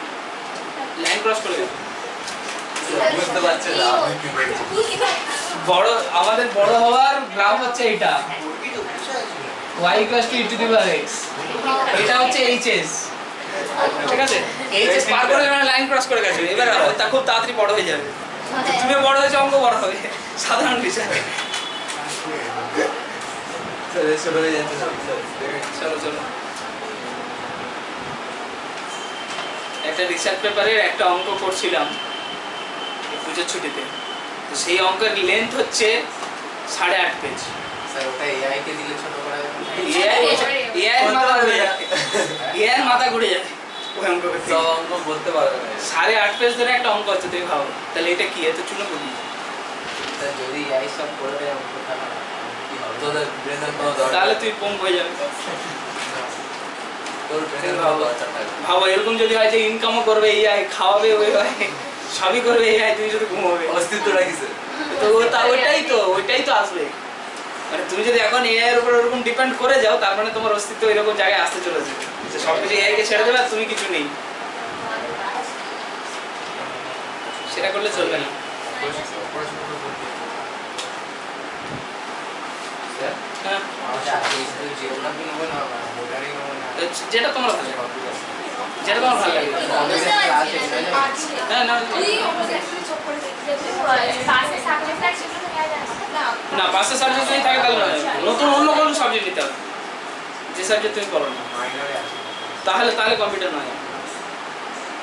লাইন ক্রস করে গেছো। বুঝতে পারছে না আমি কি বলছি। বড় আমাদের বড় হওয়ার গ্রাফ হচ্ছে এটা, y = e to the power x, এটা হচ্ছে hs, ঠিক আছে? hs পার করে যখন লাইন ক্রস করে গেছো, এবার তা খুব তাড়াতাড়ি বড় হয়ে যাবে। তুমি বড় হয়েছে, অঙ্ক বড় হবে, সাধারণ বিষয়। ছোট হয়ে যাচ্ছে সব। চলো চলো, একটা রিসার্চ পেপারের একটা অঙ্ক করছিলাম এই পুজোর ছুটিতে, তো সেই অঙ্কের লেন্থ হচ্ছে 8.5 পেজ। স্যার ওটা এআই কে দিলে ছোট করা যাবে না? এআই মাথা ঘুরে যাবে, এআই মাথা ঘুরে যাবে ওই অঙ্ক করতে। সব অঙ্ক বলতে পারবে না। 8.5 পেজ ধরে একটা অঙ্ক হচ্ছে, তুমি ভাবো তাহলে এটা কি এত চুনো করি? স্যার যদি এআই সব করে দেয় অঙ্ক তাহলে কি হবে? তোদের ব্রেনের কোনো দরকার তাহলে তুই পঙ্গু হয়ে যাবে। তোর ব্রেনের কোনো দরকার থাকে না। ভাবো এরকম যদি হয় যে ইনকামও করবে এআই, খাওয়াবে ওই সবই করবে এআই, তুমি শুধু ঘুমাবে, অস্তিত্বটা কিসে? তো ওইটাই তো আসবে। মানে তুমি যদি এখন এআই এর উপর ওরকম ডিপেন্ড করে যাও, তার মানে তোমার অস্তিত্ব এরকম জায়গায় আসতে চলেছে যে সবকিছু এআই কে ছেড়ে দেবে আর তুমি কিছু নেই। সেটা করলে চলবে না। হ্যাঁ, জিওগ্রাফি নেবো না বোর্ডারি নেবো না? যেটা তোমার ভালো লাগে, যেটা তোমার ভালো লাগে। হ্যাঁ না পাশে সাবজেক্ট আছে সেগুলো নেওয়া যায় না। না, পাঁচটা সাবজেক্ট যদি থাকে তাহলে নয়, নতুন অন্য কোনো সাবজেক্ট নিতে হবে, যে সাবজেক্ট তুমি করো না। মাইনরে আছে। তাহলে কম্পিউটার নয়,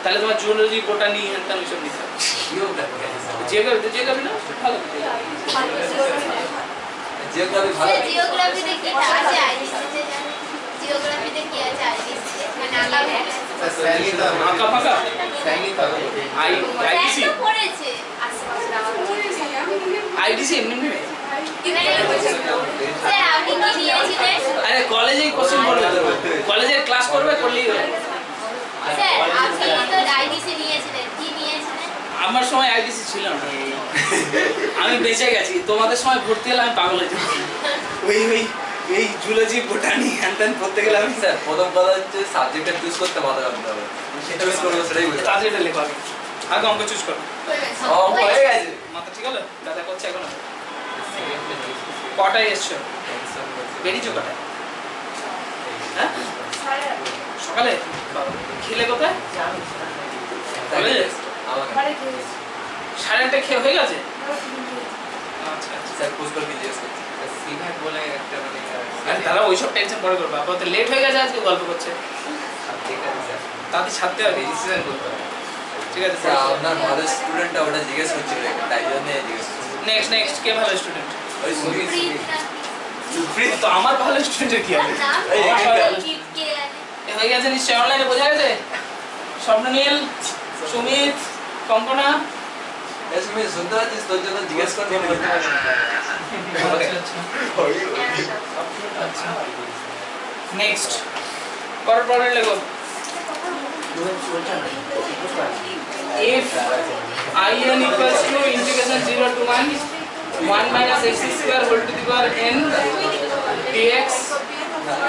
তাহলে তোমার জুলজি, বোটানি, হ্যান ওইসব নিতে হবে। জিওগ্রাফি না ভালো, জিওগ্রাফি ভালো। জিওগ্রাফিতে কি আছে আইডিসিতে জানেন? জিওগ্রাফিতে কি আছে আইডিসিতে? মানে আলাদা স্যার স্যালি তো আঁকা ফাঁকা স্যালি তো আইডিসি, তো পড়েছে আশেপাশে আইডিসি এমনি নেই। স্যার আপনি কি নিয়েছিলেন? আরে কলেজেই কোশ্চেন করবে, কলেজের ক্লাস করবে, করলেই হবে। স্যার আপনি তো আইডিসি নিয়েছিলেন, কি নিয়েছিলেন? আমার সময় আইডিসি ছিল না, আমি বেঁচে গেছি। তোমাদের সময় ভর্তি হলে আমি পাগল হয়ে যাবো। এই জুলজি, বোটানি, হ্যান ত্যান পড়তে গেলে আমি স্যার প্রথম কথা হচ্ছে সাবজেক্টটা চুজ করতে মাথা ঘামতে হবে। সেটা চুজ করবো সেটাই বুঝতে তাড়াতাড়ি এটা লেখো আগে, আগে অঙ্ক চুজ করো। অঙ্ক হয়ে গেছে। মাথা ঠিক হলো? দাদা করছে এখনো। কটায় এসছো? বেরিয়েছো কটায়? হ্যাঁ, সকালে। খেলে কোথায়? কলেজে? আমাকে 8:30 খেয়ে হয়ে গেছে? আচ্ছা আচ্ছা। স্যার খোঁজ করে জিজ্ঞেস করছি। সিভাট বলে একটা মানে আরে তারা ওইসব টেনশন পরে করবে, আপাতত লেট হয়ে গেছে, আজকে গল্প করছে, সাবজেক্ট আছে স্যার তাড়াতাড়ি ছাড়তে হবে। রেজিস্ট্রেশন করতে হবে। ঠিক আছে, স্যার আপনার ভালো স্টুডেন্টটা ওটা জিজ্ঞেস করছিল, তাই জন্য জিজ্ঞেস করছি। নেক্সট কে ভালো স্টুডেন্ট? ওই সুমিত সুপ্রিত। তো আমার ভালো স্টুডেন্টের কি হবে? এই আমার একটা- ভালো- এ হয়ে গেছে নিশ্চয়ই, অনলাইনে বোঝা গেছে। স্বপ্ননীল, সুমিত, কঙ্কনা। এই সুমিত শুনতে পাচ্ছিস? তোর জন্য জিজ্ঞেস করতে নেক্সট পরের প্রবলেম লেখো। If in equals to integration 0 to 1 minus x square whole to the power n dx,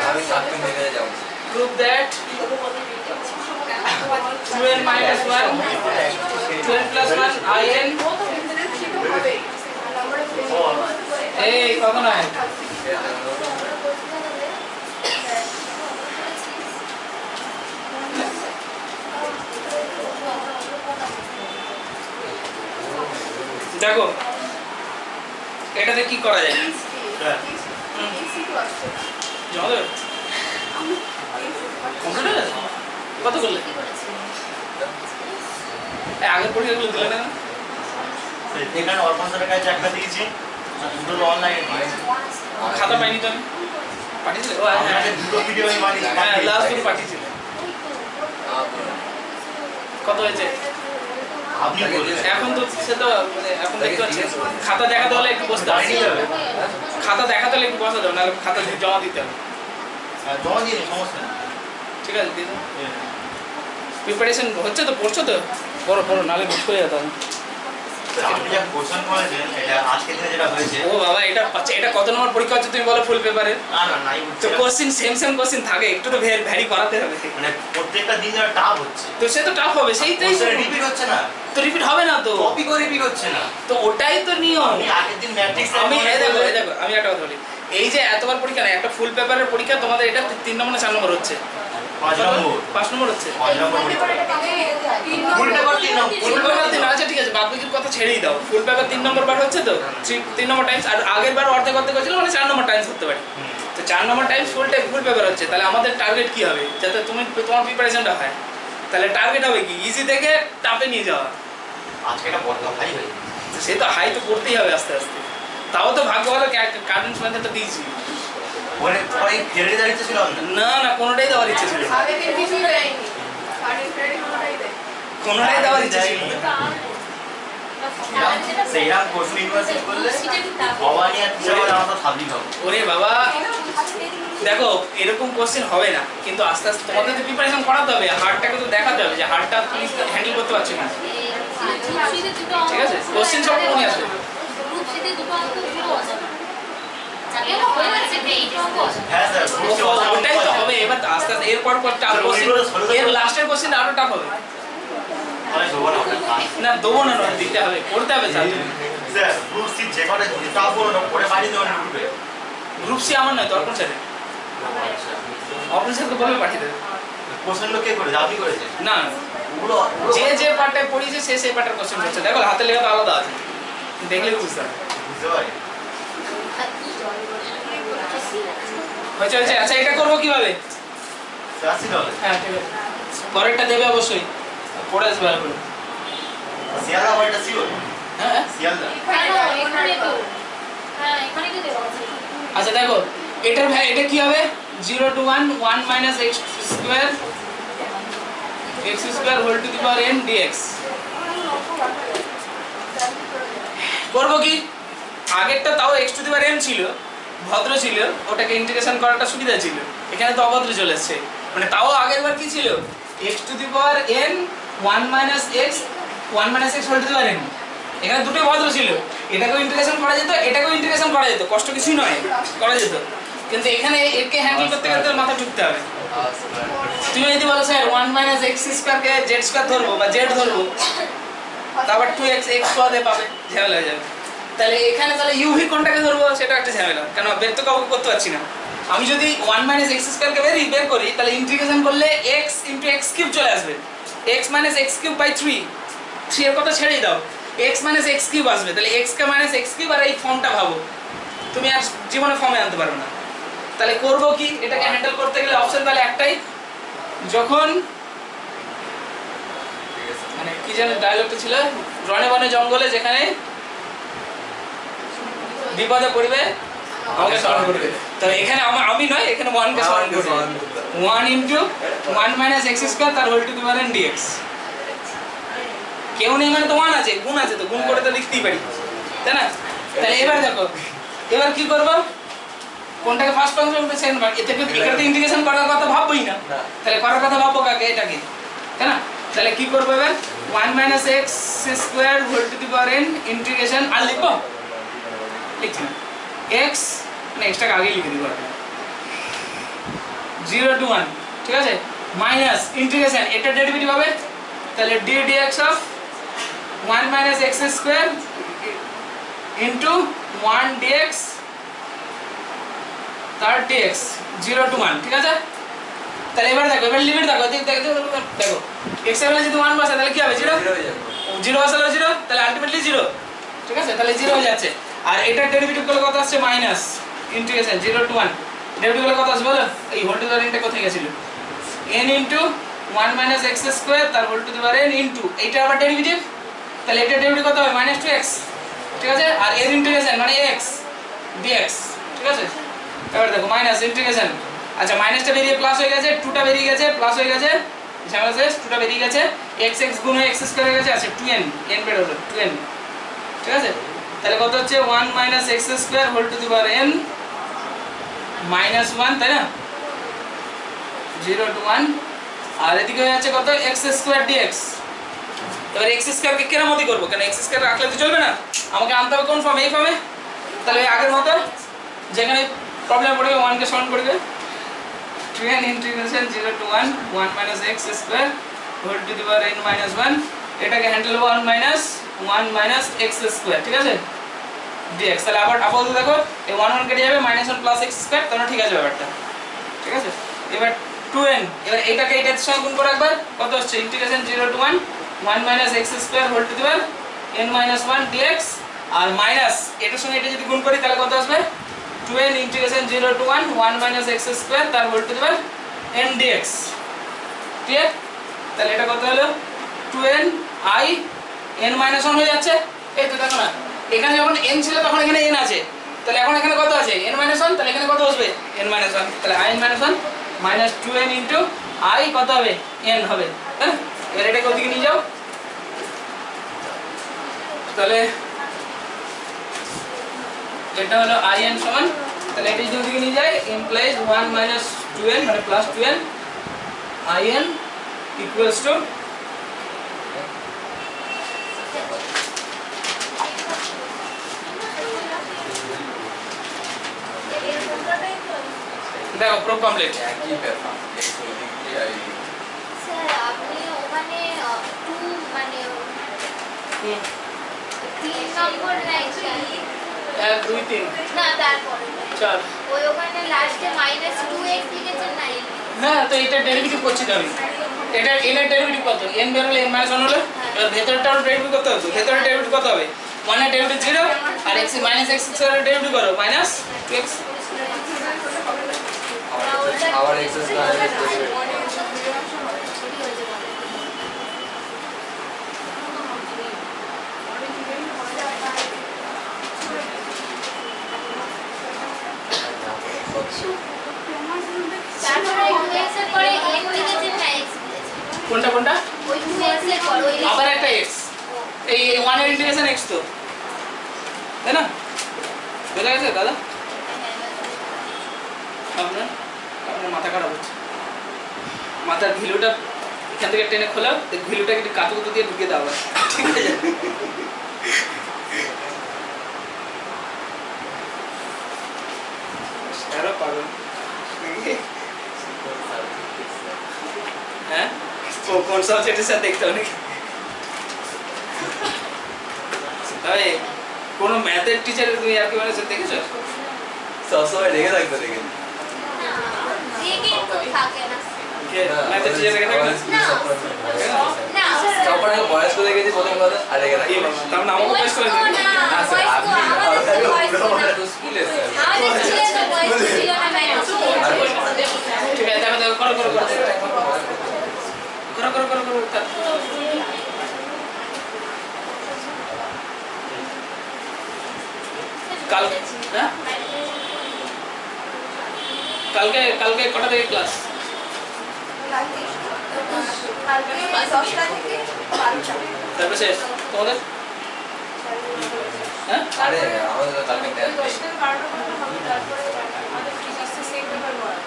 আমি সাতটা মিলে যাবো। prove that 2n minus 1 2n plus 1 in এই কত নয় দেখো এটাতে কি করা যায়? জমা দেবে? কমপ্লিট হয়ে গেছে? কত করলে? আগের পরীক্ষাগুলো দিলে না? এখানে অর্পণের কাছে একটা দিয়েছি, দুটো অনলাইনে দিয়েছি। খাতা পাইনি তো আমি। পাঠিয়েছিলে? ও হ্যাঁ আমাদের দুটো ভিডিও আমি বানিয়েছি। হ্যাঁ, লাস্ট তুমি পাঠিয়েছিলে। কত হয়েছে? আপনি বলবেন। এখন তো সে তো মানে এখন দেখতে পাচ্ছি খাতা দেখাতে হলে একটু বসতে হবে। খাতা দেখাতে হলে একটু বসতে হবে, নাহলে খাতা জমা দিতে হবে। হ্যাঁ, জমা দিয়ে দিন, সমস্যা নেই। ঠিক আছে, দিয়ে দাও। প্রিপারেশন হচ্ছে তো, পড়ছো তো? পড়ো নাহলে বুঝ করে যেতে হবে। আপনি যা কোশ্চেন করেছেন এটা আজকের দিনে যেটা হয়েছে ও বাবা, এটা কত নম্বর পরীক্ষা হচ্ছে তুমি বলো ফুল পেপারে? না নাই তো হচ্ছে কোশ্চেন সেম কোশ্চেন থাকে, একটু তো ভ্যারি করাতে হবে। মানে প্রত্যেকটা দিন যেন টাফ হচ্ছে, তো সে তো টাফ হবে, সেইটাই রিপিট হচ্ছে না, তো রিপিট হবে না তো, টপিকও রিপিট হচ্ছে না। তো ওটাই তো নিয়ম। আমি আগের দিন ম্যাট্রিক্স দেখো আমি একটা কথা বলি, এই যে এতবার পরীক্ষা না, একটা ফুল পেপারের পরীক্ষা তোমাদের এটা 3 নম্বর না 4 নম্বর হচ্ছে? 5 নম্বর হচ্ছে। ফুল পেপার 3 নম্বর, ফুল পেপার 3, আচ্ছা ঠিক আছে, বাদ বাকির কথা ছেড়েই দাও। ফুল পেপার 3 নম্বর বার হচ্ছে তো, 3 নম্বর টাইমস, আর আগের বার অর্ধেক হয়েছিল মানে 4 নম্বর টাইমস করতে পারি। তো 4 নম্বর টাইমস ফুল পেপার হচ্ছে, তাহলে আমাদের টার্গেট কি হবে? যাতে তোমার প্রিপারেশনটা হয়, তাহলে টার্গেট হবে কি? ইজি থেকে টাফে নিয়ে যাওয়া। আজকে এটা বড় হাই হয়ে সে তো হাই তো করতেই হবে আস্তে আস্তে। তাও তো ভাগ্য ভালো কারেন্ট মেথডটা দিয়েছি। মানে পরে ফেরে দাঁড়িয়েছে ছিল না না, কোনোটাই দেওয়ার ইচ্ছে ছিল না, আগের দিন কিছুই দেয়নি, সাড়ে ফেরি কোনোটাই দেয়। কোনোটাই দেওয়ার ইচ্ছে ছিল না। সেইরা কোশ্চেন ইউনিভার্সিটি করলে ভবানী আর কিশোর আমরা তো সাবজেক্ট হবে। ওরে বাবা, দেখো এরকম কোশ্চেন হবে না, কিন্তু আস্তে আস্তে তোমাদের তো প্রিপারেশন করাতে হবে, হার্ডটাকে তো দেখাতে হবে যে হার্ডটা তুমি হ্যান্ডেল করতে পারছো না। ঠিক আছে, কোশ্চেন সব কমে আসবে। হ্যাঁ স্যার, ওটাই তো হবে, এবার আস্তে আস্তে এরপর টাফ কোশ্চেন, এর লাস্টের কোশ্চেন আরো টাফ হবে। তাহলে দেবো না ওটা। না দেবো না, নয় দিতে হবে, করতে হবে। স্যার গ্রুপ সি যে কটা টাফ বলো না পরে বাড়ি দেবেন গ্রুপে। গ্রুপ সি আমার নয়, দরকার স্যার, অপারেশনকে বলবে পাঠিয়ে দেবে। কোশ্চেন কে করেছে? আপনি করেছেন? না, ওগুলো যে পার্টটায় পড়িয়েছে সেই পার্টের কোশ্চেন করছে। দেখো হাতে লেখা তো আলাদা আছে, দেখলে বুঝতে হবে। বুঝতে পারি। হয়েছে হয়েছে। আচ্ছা এটা করবো কিভাবে? স্যার আসছি তাহলে। হ্যাঁ ঠিক আছে, পরেরটা দেবে অবশ্যই, পড়ে আসবে ভালো করে। শিয়ালদা বাড়িটা শিওর? হ্যাঁ শিয়ালদা? আচ্ছা দেখো, এটা কি হবে? 0 to 1 1 minus x square whole to the power n dx। করবো কি? আগেরটা তাও x to the power n ছিল, ভদ্র ছিল, ওটাকে ইন্টিগ্রেশন করাটা সুবিধা ছিল। এখানে তো অভদ্র চলে এসছে, মানে তাও আগের বার কি ছিল? x to the power n 1 minus x whole to the power n। এখানে দুটোই ভদ্র ছিল, এটাকেও ইন্টিগ্রেশন করা যেত, এটাকেও ইন্টিগ্রেশন করা যেত, কষ্ট কিছুই নয়, করা যেত। কিন্তু এখানে একে হ্যান্ডেল করতে গেলে তোর মাথা ঢুকতে হবে। তুমি যদি বলো স্যার 1 minus x square কে z square ধরবো বা z ধরবো, তারপর 2x x পদে পাবে, ঝামেলা হয়ে যাবে। তাহলে এখানে তাহলে uv কোনটাকে ধরবো সেটা একটা ঝামেলা, কেন বের তো কাউকে করতে পারছি না। আমি যদি 1 minus x square কে বের করি, তাহলে ইন্টিগ্রেশন করলে x into x cube চলে আসবে, x minus x cube by 3 এর কথা ছেড়েই দাও, x minus x cube আসবে। তাহলে x কে minus x cube, আর এই ফর্মটা ভাবো, তুমি আর জীবনে ফর্মে আনতে পারবে না। তাহলে করবো কি? এটাকে হ্যান্ডেল করতে গেলে অপশন তাহলে একটাই, যখন মানে কি যেন ডায়লগটা ছিল, রণে বনে জঙ্গলে যেখানে বিপদে পড়বে আমাকে স্মরণ করবে। তো এখানে আমি নয়, এখানে 1 কে স্মরণ করবে, 1 into 1 minus x square তার whole to the power n dx। কেউ নেই মানে তো 1 আছে, গুণ আছে, তো গুণ করে তো লিখতেই পারি, তাই না? তাহলে এবার দেখো, এবার কি করবো? কোনটাকে ফার্স্ট ফাংশন করতে সেকেন্ড পার্ট, এটাতে ইন্টিগ্রেশন করার কথা ভাববোই না, তাহলে করার কথা ভাববো কাকে? এটাকে, তাই না? তাহলে কি করবো এবার? 1 minus x square whole to the power n integration, আর লিখবো? লিখছি না, x না, এক্সটাকে আগেই লিখে দিব, 0 to 1, ঠিক আছে, মাইনাস ইন্টিগ্রেশন, এটা ডেরিভেটিভ হবে, তাহলে d dx of 1 minus x square into 1 dx তার dx 0 to 1, ঠিক আছে? তাহলে এবার দেখো, এবার লিমিট দেখো, দেখো x এর ভ্যালু যদি 1 বসে তাহলে কি হবে? 0 হয়ে যাবে। 0 বসালে 0, তাহলে আলটিমেটলি 0, ঠিক আছে? তাহলে 0 হয়ে যাচ্ছে। আর এটার ডেরিভেটিভ করলে কত আসছে? মাইনাস ইন্টিগ্রেশন 0 to 1, ডেরিভেটিভ করলে কত আসবে বলো? এই whole to the power n টা কোথায় গেছিল? n into 1 minus x square তার whole to the power n into এইটা আবার ডেরিভেটিভ, তাহলে এটা ডেরিভেটিভ কত হবে? -2x, ঠিক আছে? আর এর ইন্টিগ্রেশন মানে x dx, ঠিক আছে? এবার দেখো মাইনাস ইন্টিগ্রেশন, আচ্ছা মাইনাসটা বেরিয়ে প্লাস হয়ে গেছে, 2টা বেরিয়ে গেছে, প্লাস হয়ে গেছে, ঝামেলা শেষ, 2টা বেরিয়ে গেছে, x x গুণ হয়ে x স্কয়ার হয়ে গেছে, আছে 2n, n বের হলো 2n, ঠিক আছে? তাহলে কত হচ্ছে? 1 minus x square whole to the power n minus 1, তাই না? 0 to 1, আর এদিকে হয়ে যাচ্ছে কত? x square dx, এবার এক্স স্কয়ার কে কেরামতি করবো, কেন এক্স স্কয়ার রাখলে তো চলবে না, আমাকে আনতে হবে কোন ফর্ম, এই ফর্মে। তাহলে আগের মতো যেখানে প্রবলেম পড়বে 1 কে সমান করবে 2n integration 0 to 1 1 minus x square whole to the power n minus 1, এটাকে হ্যান্ডেল 1 minus x square, ঠিক আছে, dx। তাহলে আবার আপাতত দেখো এই 1 1 কেটে যাবে, -1 plus x square, তাহলে ঠিক আছে ব্যাপারটা, ঠিক আছে। এবার 2n, এবার এটাকে এটার সঙ্গে গুণ করে একবার কত হচ্ছে, integration 0 to 1 1 minus x square whole to the power n minus 1 dx, R minus এটার সঙ্গে এটা যদি গুণ করি তাহলে কত আসবে, 2n integration 0 to 1 1 minus x square তার whole to the power n dx, ঠিক আছে। তাহলে এটা কত হলো 2n i n minus 1 হয়ে যাচ্ছে, এই তো দেখো না, এখানে যখন n ছিল তখন এখানে n আছে, তাহলে এখন এখানে কত আছে n minus 1, তাহলে এখানে কত আসবে n minus 1, তাহলে i n minus 1 minus 2n into i কত হবে n হবে, হ্যাঁ। এবার এটাকে ওদিকে নিয়ে যাও, তাহলে এটা হলো in সমান, তাহলে এটা যদি ওদিকে নিয়ে যায় implies 1 minus 2n মানে plus 2n in equals to দেখো প্রুফ কমপ্লিট। একই ব্যাপার x ওই দিক দিয়ে আর এই দিক দিয়ে। স্যার আপনি ওখানে 2 মানে 3 নম্বর লাইন 1 2 3 না তারপরে 4, ওই ওখানে লাস্টে -2x লিখেছেন না এই হ্যাঁ তো এটা ডেরিভেটিভ করছি তো আমি, এটা n এর ডেরিভেটিভ কত, n বের হলে n - 1 হলো, এবার ভেতরটার ডেরিভেটিভ কত হবে, ভেতরের ডেরিভেটিভ কত হবে 1 এর ডেরিভেটিভ 0 আর x - x এর ডেরিভেটিভ করো -2x, আবার x স্কয়ার তারপরে 2x এর পরে n লিখেছেন না x লিখেছেন, কোনটা কোনটা, ওই 2x এর পরে ওই আবার একটা x, এই 1 এর ইন্টিগ্রেশন x তো, তাই না, বুঝা গেছে দাদা, আপনার আপনার মাথা খারাপ হচ্ছে, মাথার ঘিলুটা এখান থেকে টেনে খোলা, ঘিলুটাকে একটু কাঁচু কুতো দিয়ে ঢুকিয়ে দাও, ঠিক আছে। আরো পাগল, হ্যাঁ কোন সাবজেক্টের সাথে দেখতে হবে নাকি, তবে কোনো ম্যাথের টিচারের তুমি আর কি মানে দেখেছো, সবসময় রেখে থাকতে দেখে দেখে তো থাকে না ম্যাথের টিচার রেখে থাকে না, না তারপরে বয়স্ক দেখেছি প্রথম কথা আর রেখে থাকি তার নাম বয়স করে দিবি, স্কুলে আমাদের ছেলে তো বয়স ছিল না ম্যাথ, ঠিক আছে দেখো দেখো করো করো করো করো করো করো করো, কাল হ্যাঁ কালকে কালকে কটা থেকে ক্লাস, কালকে 10টা থেকে 12টা। তারপরে শেষ তোমাদের, হ্যাঁ আরে আমাদের কালকে ওই 10টা 12টা পর্যন্ত হবে, তারপরে আমাদের ফিজিক্সে সেম পেপার করা।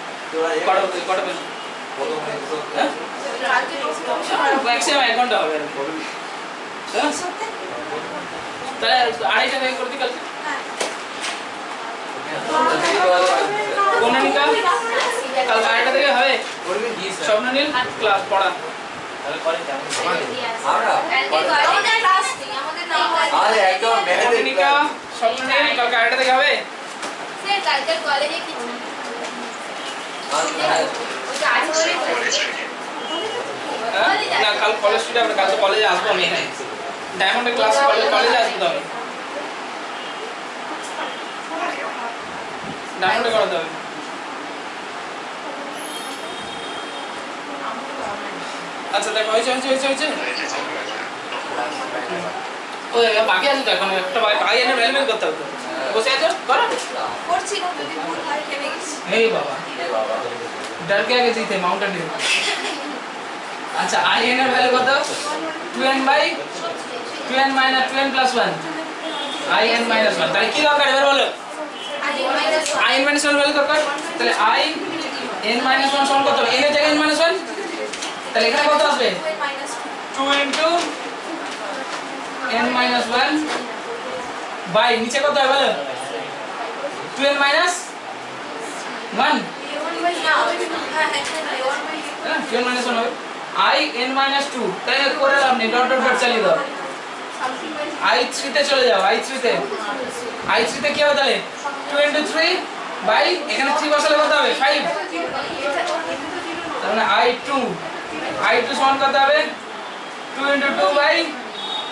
কটা থেকে কটা পর্যন্ত, প্রথম হ্যাঁ কালকে ম্যাক্সিমাম 1 ঘন্টা হবে আর কি, হ্যাঁ তাহলে 2:30 থেকে করে দিই কালকে, কোনটা কাল 2:30 থেকে হবে, স্বপ্ননীল ক্লাস পড়া, তাহলে করে কেমন আমরা আমাদের ক্লাস নেই, আমাদের নাম্বার আরে একদম কনিকা স্বপ্ননীল কাল 2:30 থেকে হবে, স্যার কালকে কলেজে কি ছিল? ওটা আজ করে হ্যাঁ না কাল কলেজ ছুটি, আমরা কাল তো কলেজে আসবো আমি এখানে, ডায়মন্ডের ক্লাস কলেজে আসবো তো আমি, ডায়মন্ডে করাতে হবে, আচ্ছা দেখো হয়েছে হয়েছে হয়েছে হয়েছে, ওই বাকি আছে তো এখন একটা বাকি এনে ভ্যালু করতে হবে, বসে আছো করো, করছিলাম, যদি ভুল হয় খেলে গেছি। এই বাবা डर के आगे जीते माउंटेन ड्यू, अच्छा आई एन এর ভ্যালু কত 2n by 2n minus 2n plus 1 i n minus 1, তাহলে কি দরকার এবার বলো, i n মাইনাস 1 ভ্যালু দরকার, তাহলে i n মাইনাস 1 সমান কত, n এর জায়গায় n মাইনাস 1, তাহলে এখানে কত আসবে 2 ইনটু n minus 1 বাই নিচে কত হবে বলো 2n minus 1 হ্যাঁ 2n minus 1 হবে I n minus 2 তাই করে লাভ নেই ডট ডট ডট চালিয়ে দাও I3 তে চলে যাও I3 তে কি হবে তাহলে 2 into 3 বাই এখানে 3 বসালে কত হবে 5 তার মানে I2 সমান কত হবে 2 into 2 বাই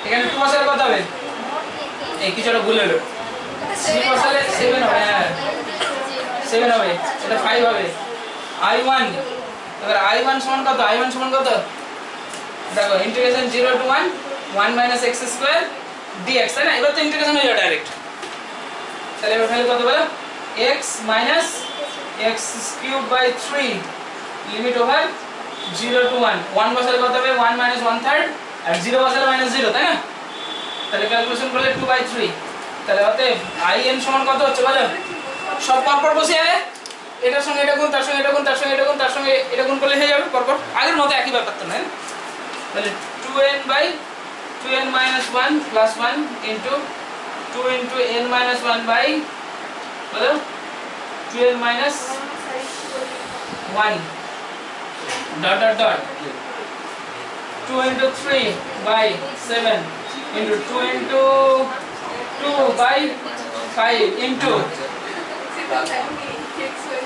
এখানে 2 বসালে কত হবে এই কিছুটা ভুল হলো 3 বসালে 7 হবে হ্যাঁ 7 হবে এটা 5 হবে I1 এবার I1 সমান কত দেখো integration 0 to 1 minus x square dx তাই না এবার তো ইন্টিগ্রেশন হয়ে যাবে ডাইরেক্ট তাহলে এবার ভ্যালু কত বলো x minus x cube by 3 limit over 0 to 1 বসালে কত হবে 1 minus 1/3 আর 0 বসালে minus 0 তাই না তাহলে ক্যালকুলেশন করলে 2/3 তাহলে অতএব in সমান কত হচ্ছে বলো সব পরপর বসে যাবে এটার সঙ্গে এটা গুণ তার সঙ্গে এটা গুণ তার সঙ্গে এটা গুণ তার সঙ্গে এটা গুণ করলে হয়ে যাবে পরপর আগের মতো একই ব্যাপার তো না তাহলে 2n minus 1 plus 1 into 2 into n minus 1 by বলো 2n minus 1 dot dot dot 2 into 3 by 7 into 2 into 2 by 5 into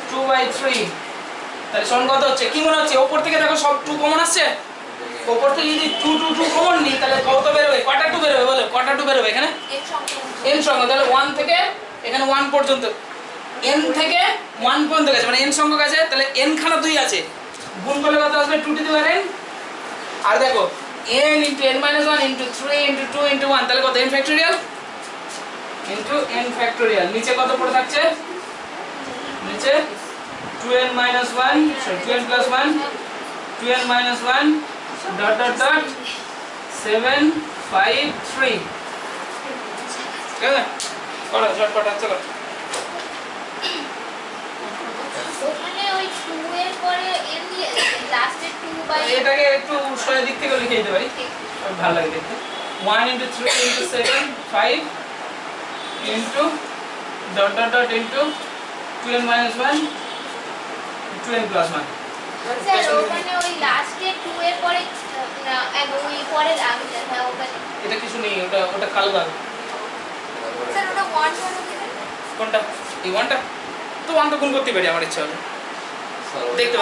2 by 3 তাহলে সমান কত হচ্ছে কি মনে হচ্ছে উপর থেকে দেখো সব 2 কমন আসছে উপর থেকে যদি 2 কমন নিই তাহলে কত বের হবে কটা 2 বের হবে বলো কটা 2 বের হবে এখানে n সংখ্যা তাহলে 1 থেকে এখানে 1 পর্যন্ত n থেকে 1 পর্যন্ত গেছে মানে n সংখ্যক আছে তাহলে n খানা 2 আছে গুণ করলে কত আসবে 2 to the power n আর দেখো n into n minus 1 into 3 into 2 into 1 তাহলে কত n factorial into n factorial নিচে কত পড়ে থাকছে নিচে 2n minus 1 sorry 2n plus 1 2n minus 1 dot dot dot 7 5 3 কেমন করো ঝটপট চলো ওখানে ওই 2 এর পরে n দিয়ে লাস্টে 2 বাই এটাকে একটু সরে দিক থেকে লিখে দিতে পারি ভালো লাগে দেখতে 1 into 3 into 7 5 into dot dot dot into 2n minus 1 2n plus 1 sir ওখানে ওই লাস্টে 2 এর পরে ওই পরে আগে হ্যাঁ ওখানে এটা কিছু নেই ওটা কালো দাগ স্যার ওটা 1 করে দিবেন কোনটা এই 1টা তো 1 তো গুণ করতে পারি আমার ইচ্ছা হবে দেখতে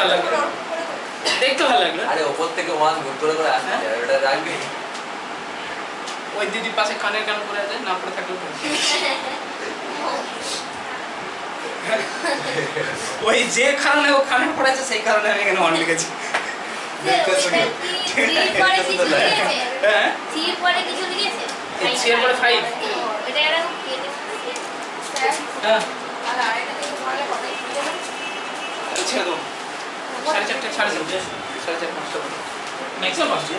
ভালো লাগবে আরে উপর থেকে 1 গুণ করে আসছে ওটা রাখবি ওই দিদির পাশে কানের কান পরে আছে না পরে থাকলে ওই যে কারণে ও কানে পড়ে আছে সেই কারণে আমি এখানে 1 লিখেছি পরে কিছু লিখেছে হ্যাঁ 3 পরে কিছু লিখেছে 3 পরে 5 এটা এরকম হ্যাঁ আর আরেকটা দেখো ভালো কথা ছেড়ে দাও 4:30 5:30 ম্যাক্সিমাম আসছে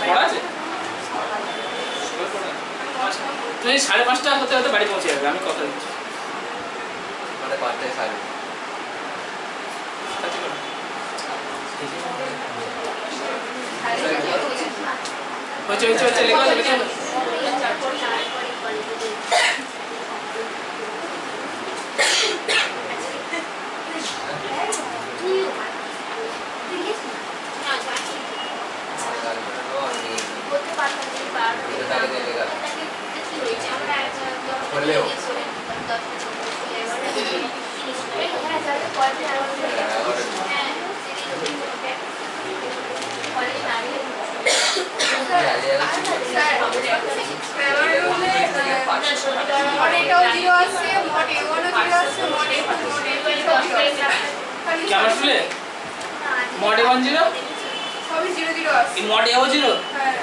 পড়া আছে তুমি 5:30 হতে হতে বাড়ি পৌঁছে যাবে আমি কথা দিচ্ছি মানে 5টায় সারি হচ্ছে লেখা আর এটাও 0 আছে মোট A1 ও 0 আছে মোট A2 মোট A2 কেমন শুনলে মড A1 0 সবই 0 0 আছে এই মড A0 হ্যাঁ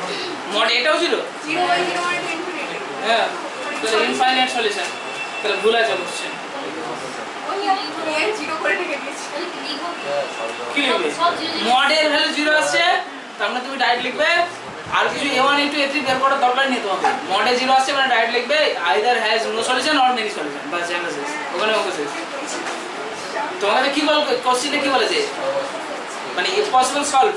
মড এটাও 0 0 বাই 0 মানে ইনফিনিটি হ্যাঁ তাহলে ইনফাইনাইট সলিউশন তাহলে ভুল আছে কোশ্চেন ওই আমি 0 করে রেখে দিয়েছি কি লিখবে মডের ভ্যালু 0 আসছে তার মানে তুমি ডাইরেক্ট লিখবে আর কিছু A1 A2 A3 বের করার দরকার নেই তোমাকে মডে 0 আসছে মানে ডাইরেক্ট লিখবে either has no solution or many solution বাস জানা শেষ ওখানে ওকে শেষ তোমাকে কি বল কোশ্চেনে কি বলেছে মানে ইফ পসিবল সলভ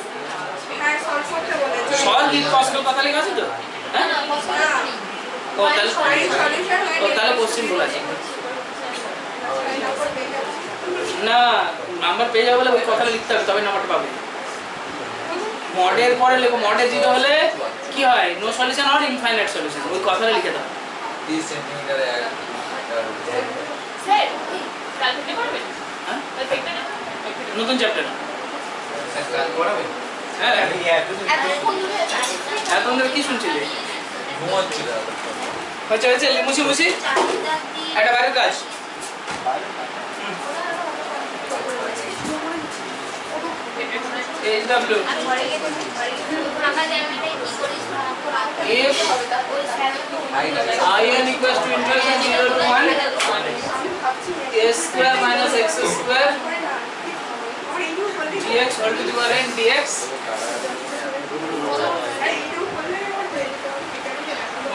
হ্যাঁ সলভ করতে বলেছে সলভ ইফ পসিবল কথা লেখা আছে তো হ্যাঁ না ও তাহলে সলিউশন হয়ে ও তাহলে কোশ্চেন ভুল আছে না নাম্বার পেয়ে যাবে বলে ওই কথাটা লিখতে হবে তবে নাম্বারটা পাবে মডের পরে লেখো মডে 0 হলে কি হয় no solution or infinite solution ওই কথাটা লিখে দাও 30 সেন্টিমিটার স্যার কাল থেকে করবেন হ্যাঁ কাল থেকে না নতুন চ্যাপ্টার কাল পড়াবে হ্যাঁ এতক্ষণ ধরে এখন ধরে কি শুনছিলে ঘুমাচ্ছিল হচ্ছে হচ্ছে মুছি মুছি একটা বাইরের কাজ এইচডব্লিউ ভাঙা জ্যামিটাই কি করিস if in equals to integration 0 to 1 a square minus x square dx whole to the power n dx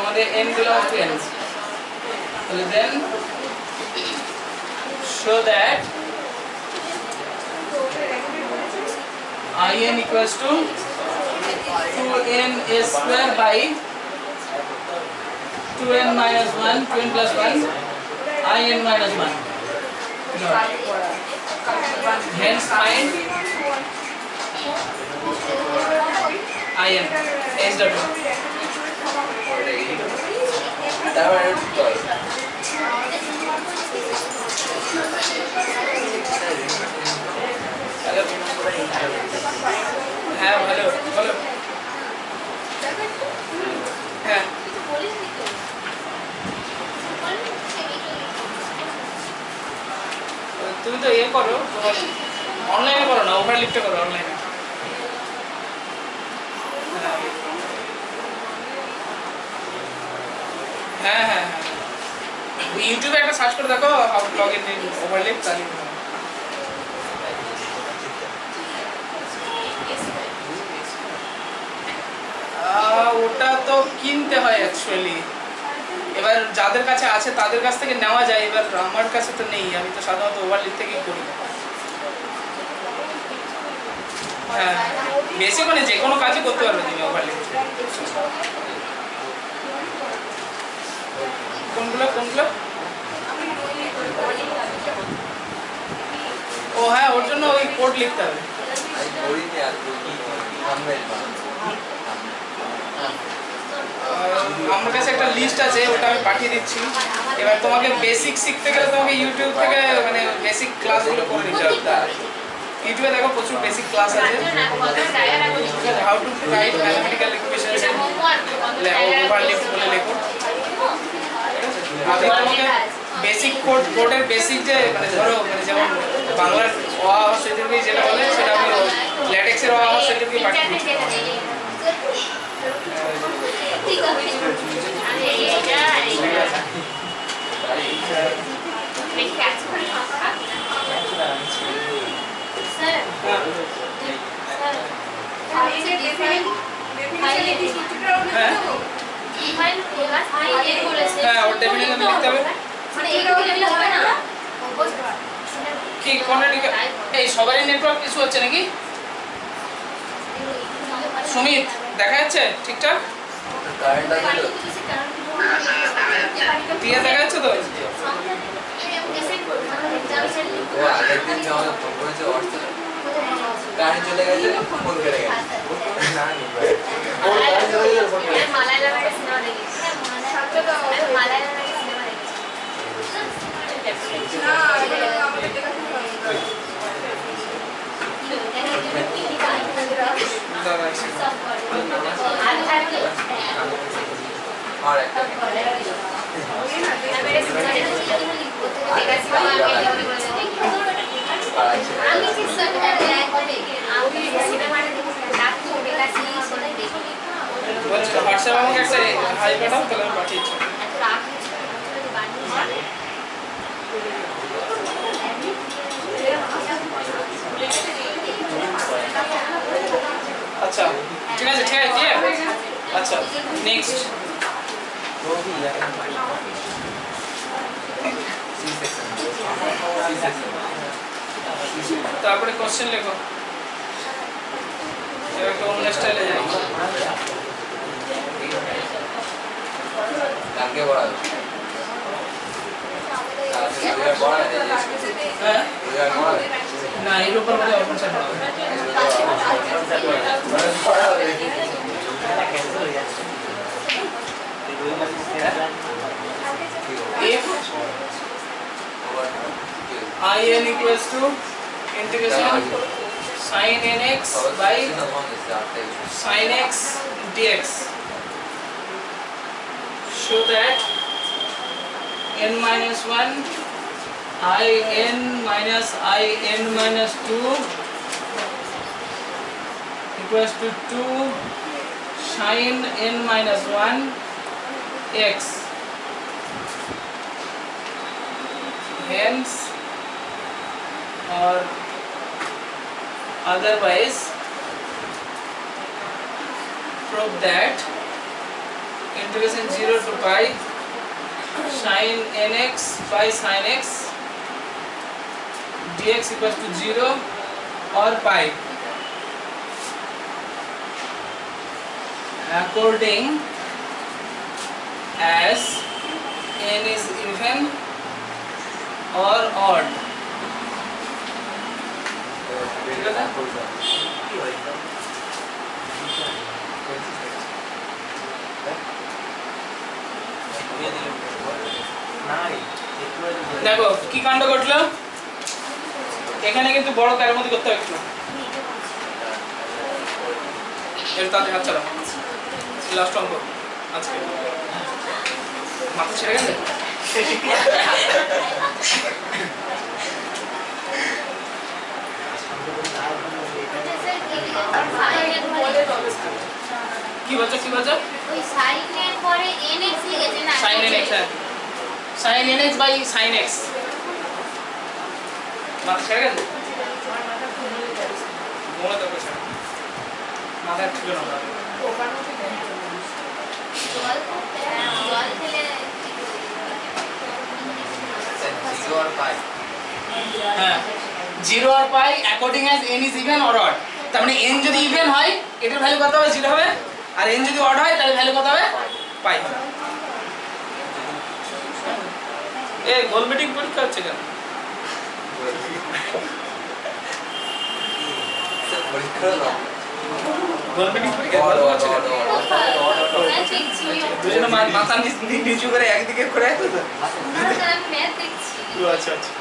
আমাদের n belongs to n so then show that in equals to 2n a square by 2n minus 1 2n plus 1 in minus 1 hence find in sw তারপরে চল হ্যাঁ ভালো ভালো হ্যাঁ তুমি তো ইয়ে করো অনলাইনে করো না ওভারলিপটা করো অনলাইনে হ্যাঁ হ্যাঁ হ্যাঁ ইউটিউবে একটা সার্চ করে দেখো হাউ টু লগ ইন ওভারলিপ তাহলে ওটা তো কিনতে হয় অ্যাকচুয়ালি এবার যাদের কাছে আছে তাদের কাছ থেকে নেওয়া যায় এবার আমার কাছে তো নেই আমি তো সাধারণত ওভারলিপ থেকেই করি হ্যাঁ বেশি মানে যে কোনো কাজই করতে পারবে তুমি ওভারলিপ কোনগুলো কোনগুলো ও হ্যাঁ ওর জন্য ওই কোড লিখতে হবে পড়িনি আর কি থাম্বনেল আমার কাছে একটা লিস্ট আছে ওটা আমি পাঠিয়ে দিচ্ছি এবার তোমাকে বেসিক শিখতে গেলে তোমাকে ইউটিউব থেকে মানে বেসিক ক্লাসগুলো করে নিতে হবে ইউটিউবে দেখো প্রচুর বেসিক ক্লাস আছে how to write mathematical equations Overleaf বলে লেখো আমি তোমাকে বেসিক কোডের বেসিক যে মানে ধরো মানে যেমন বাংলার অ আ সেদিকে যেটা বলে সেটা আমি ল্যাটেক্সের অ আ সেদিকে পাঠিয়ে দিচ্ছি ঠিক আছে আরে এটা দেখে আছে স্যার ফাইলে ডেফিনিশন সূত্রটাও লিখে দেবো ফাইল ক্লাস আগে করেছে হ্যাঁ ওর ডেফিনিশন লিখতে হবে মানে এইগুলো লিখলে হবে না কি কোন এই সবারই নেটওয়ার্ক ইস্যু হচ্ছে নাকি সুমিত দেখা যাচ্ছে ঠিকঠাক কারেন্ট আছে তো দিয়ে দেখা যাচ্ছে তো ও আগের দিন যে আমাকে ফোন করেছে হোয়াটসঅ্যাপে কারেন্ট চলে গেছে ফোন কেটে গেছে না নি ভাই ও কারেন্ট চলে গেছে ফোন কেটে মালায়ালামের সিনেমা দেখেছি মালায়ালামের সিনেমা দেখেছি না এগুলো আমাদের দেখা আর একটা হোয়াটসঅ্যাপ আমাকে একটা হাই পাঠাও তাহলে আমি পাঠিয়েছি আচ্ছা ঠিক আছে ঠিক আছে আচ্ছা নেক্সট তারপরে কোশ্চেন লেখো একটা অন্য স্টাইলে যাই। কালকে পড়াবে হ্যাঁ পড়াবে না এর উপর মধ্যে অপশন সেট হবে if in equals to integration sin nx by sin x dx, show that n minus 1 in minus in minus 2 equals to 2 sin n minus 1 x. Hence or otherwise prove that integration 0 to pi sin nx by sin x dx equals to 0 or pi according as n is even or odd. দেখো কি কাণ্ড ঘটলো এখানে কিন্তু বড় কারের মধ্যে করতে হবে একটু এর তাতে হাত চালাও লাস্ট অঙ্ক আজকে মাথা ছেড়ে গেছে কি বলছো ওই sin এর পরে nx লিখেছে না sin nx sin nx by sin x মাথা ছেড়ে গেছে মনে তো কিছু মাথা ছিল না জল খেলে হ্যাঁ 0 আর pi according as n is even or odd তার মানে n যদি ইভেন হয় এটার ভ্যালু কত হবে 0 হবে আর n যদি অড হয় তাহলে ভ্যালু কত হবে পাই হবে এই গোল মিটিং পরীক্ষা হচ্ছে কেন গোল মিটিং পরীক্ষা ভালো হচ্ছে কেন দুজনে মাথা নিচু করে একদিকে করে ম্যাথ দেখছি আচ্ছা আচ্ছা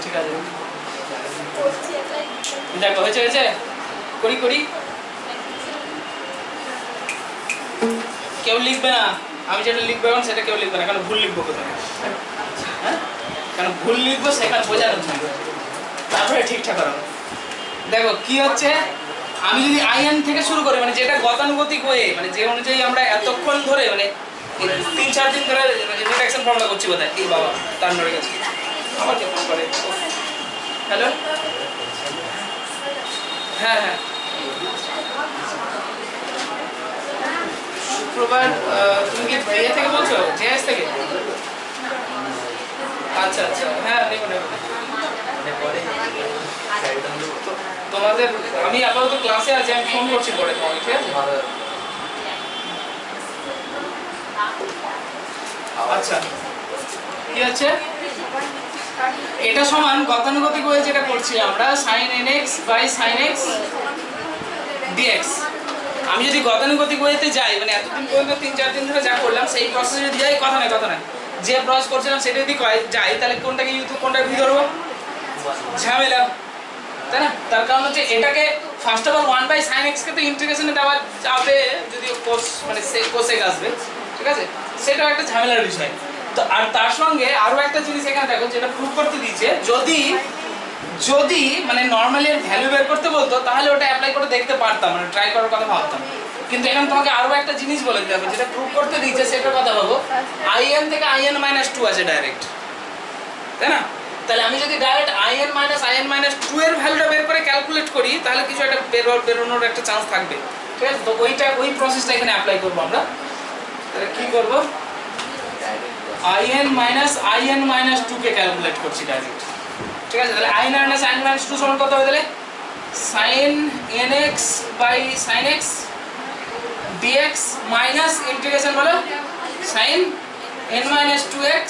ঠিক আছে দেখো হয়েছে করি কেউ লিখবে না আমি যেটা লিখবো এখন সেটা কেউ লিখবে না কারণ ভুল লিখবো কোথায় হ্যাঁ কারণ ভুল লিখবো সেখানে বোঝানোর জন্য তারপরে ঠিকঠাক করো দেখো কি হচ্ছে আমি যদি আইএন থেকে শুরু করি মানে যেটা গতানুগতিক হয়ে মানে যে অনুযায়ী আমরা এতক্ষণ ধরে মানে 3-4 দিন ধরে রিডাকশন ফর্মুলা করছি বোধহয় এই বাবা তার নড়ে গেছে আবার কে ফোন করে হ্যালো হ্যাঁ শুক্রবার তুমি কি ইয়ে থেকে বলছো জেএস থেকে আচ্ছা হ্যাঁ নেব তোমাদের আমি আপাতত ক্লাসে আছি আমি ফোন করছি পরে তোমাকে ঠিক আছে আচ্ছা কি আছে এটা সমান গতানুগতিক হয়ে যেটা করছি আমরা sin nx by sin x dx আমি যদি গতানুগতিক ওয়েতে যাই মানে এতদিন পর্যন্ত 3-4 দিন ধরে যা করলাম সেই প্রসেসে যদি যাই কথা নাই যে প্রসেস করছিলাম সেটা যদি যাই তাহলে কোনটাকে ইউটিউব কোনটা ভি ধরবো ঝামেলা তাই না তার কারণ হচ্ছে এটাকে first of all 1 by sin x কে তো ইন্টিগ্রেশনে দেওয়া যাবে যদি কোস মানে কোসেক আসবে ঠিক আছে সেটাও একটা ঝামেলার বিষয় তো আর তার সঙ্গে আরো একটা জিনিস এখানে দেখো যেটা প্রুফ করতে দিয়েছে যদি মানে নরমালি এর ভ্যালু বের করতে বলতো তাহলে ওটা অ্যাপ্লাই করে দেখতে পারতাম মানে ট্রাই করার কথা ভাবতাম কিন্তু এখানে তোমাকে আরো একটা জিনিস বলে দিতে হবে যেটা প্রুফ করতে দিয়েছে সেটার কথা ভাবো in থেকে in - 2 আছে ডাইরেক্ট তাই না তাহলে আমি যদি ডাইরেক্ট in - 2 এর ভ্যালুটা বের করে ক্যালকুলেট করি তাহলে কিছু একটা বেরোনোর একটা চান্স থাকবে ঠিক আছে তো ওই প্রসেসটা এখানে অ্যাপ্লাই করব আমরা তাহলে কি করব in - 2 কে ক্যালকুলেট করছি ডাইরেক্ট ঠিক আছে, তাহলে i - sin - 2 সমান কত হবে তাহলে sin nx by sin x dx minus integration বলো sin n - 2x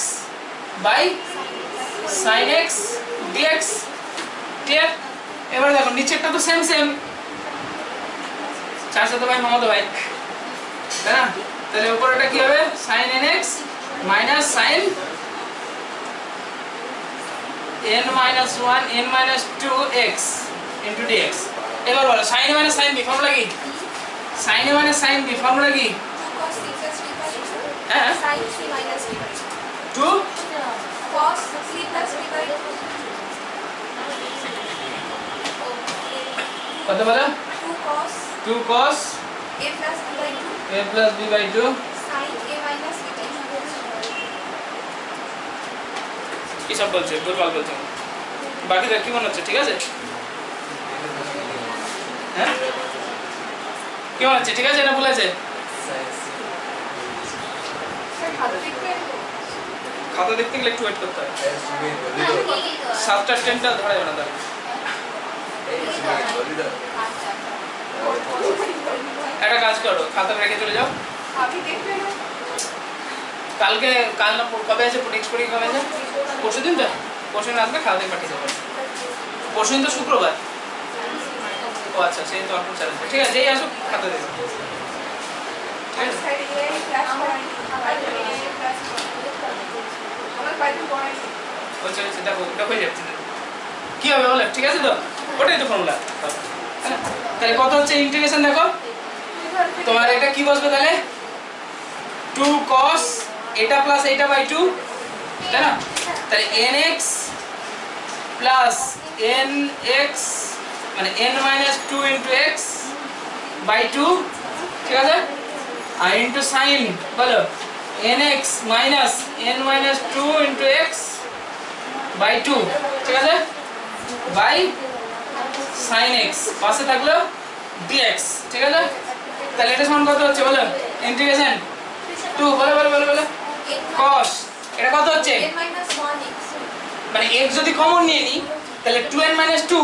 by sin x dx। ঠিক আছে, এবার দেখো নিচেরটা তো সেম সেম, 400 ভাই মামাতো ভাই, তাই না? তাহলে উপরেটা কি হবে sin nx minus sin n - 1 n - 2x into dx। এবার বলো sin a মানে sin b ফর্মুলা কি? sin a মানে sin b ফর্মুলা কি? 2 cos 3 plus 3 by 2 হ্যাঁ sin 3 minus 3 by 2 2 cos 3 plus 3 by 2 কত বলো 2 cos 2 cos a plus b by 2 a plus b by 2 sin a minus b by 2 কি সব বলছে ভুলভাল বলছে, বাকিটা কি মনে হচ্ছে ঠিক আছে? হ্যাঁ কি মনে হচ্ছে ঠিক আছে? এটা ভুল আছে? স্যার ভালো দেখবেন খাতা দেখতে গেলে একটু ওয়েট করতে হয়, সুমি বলি তো 7টা 10টা ধরা যাবে না তাহলে। এই সুমি বলি তো একটা কাজ করো, খাতা রেখে চলে যাও। আপনি দেখবেন কালকে কাল না কবে আছে নেক্সট পরীক্ষা কবে আছে? পরশু দিন তো, পরশু দিন আসবে খাতা দিয়ে পাঠিয়ে দেবো। পরশু দিন তো শুক্রবার। ও আচ্ছা, সেই তো আপনার চ্যালেঞ্জ। ঠিক আছে, যেই আসুক খাতা দেবো। ঠিক আছে, স্যার এই ক্লাস করাই পাইথন এই ক্লাস আমার পাইথন পড়াই বলছে দেখো এটা হয়ে যাচ্ছে কি হবে বলে, ঠিক আছে তো? ওটাই তো ফর্মুলা। তাহলে কত হচ্ছে ইন্টিগ্রেশন দেখো তোমার, এটা কি বসবে তাহলে 2 cos এটা প্লাস এটা বাই 2, তাই না? তাহলে nx প্লাস nx মানে n - 2 into x বাই 2, ঠিক আছে? আর ইনটু sin বলো nx minus n - 2 into x by 2, ঠিক আছে? বাই sin x পাশে থাকলো dx, ঠিক আছে? তাহলে এটা সমান কত হচ্ছে বলো ইন্টিগ্রেশন 2 বলো বলো বলো বলো cos এটা কত হচ্ছে n minus 1 x মানে x যদি কমন নিয়ে নি তাহলে 2n - 2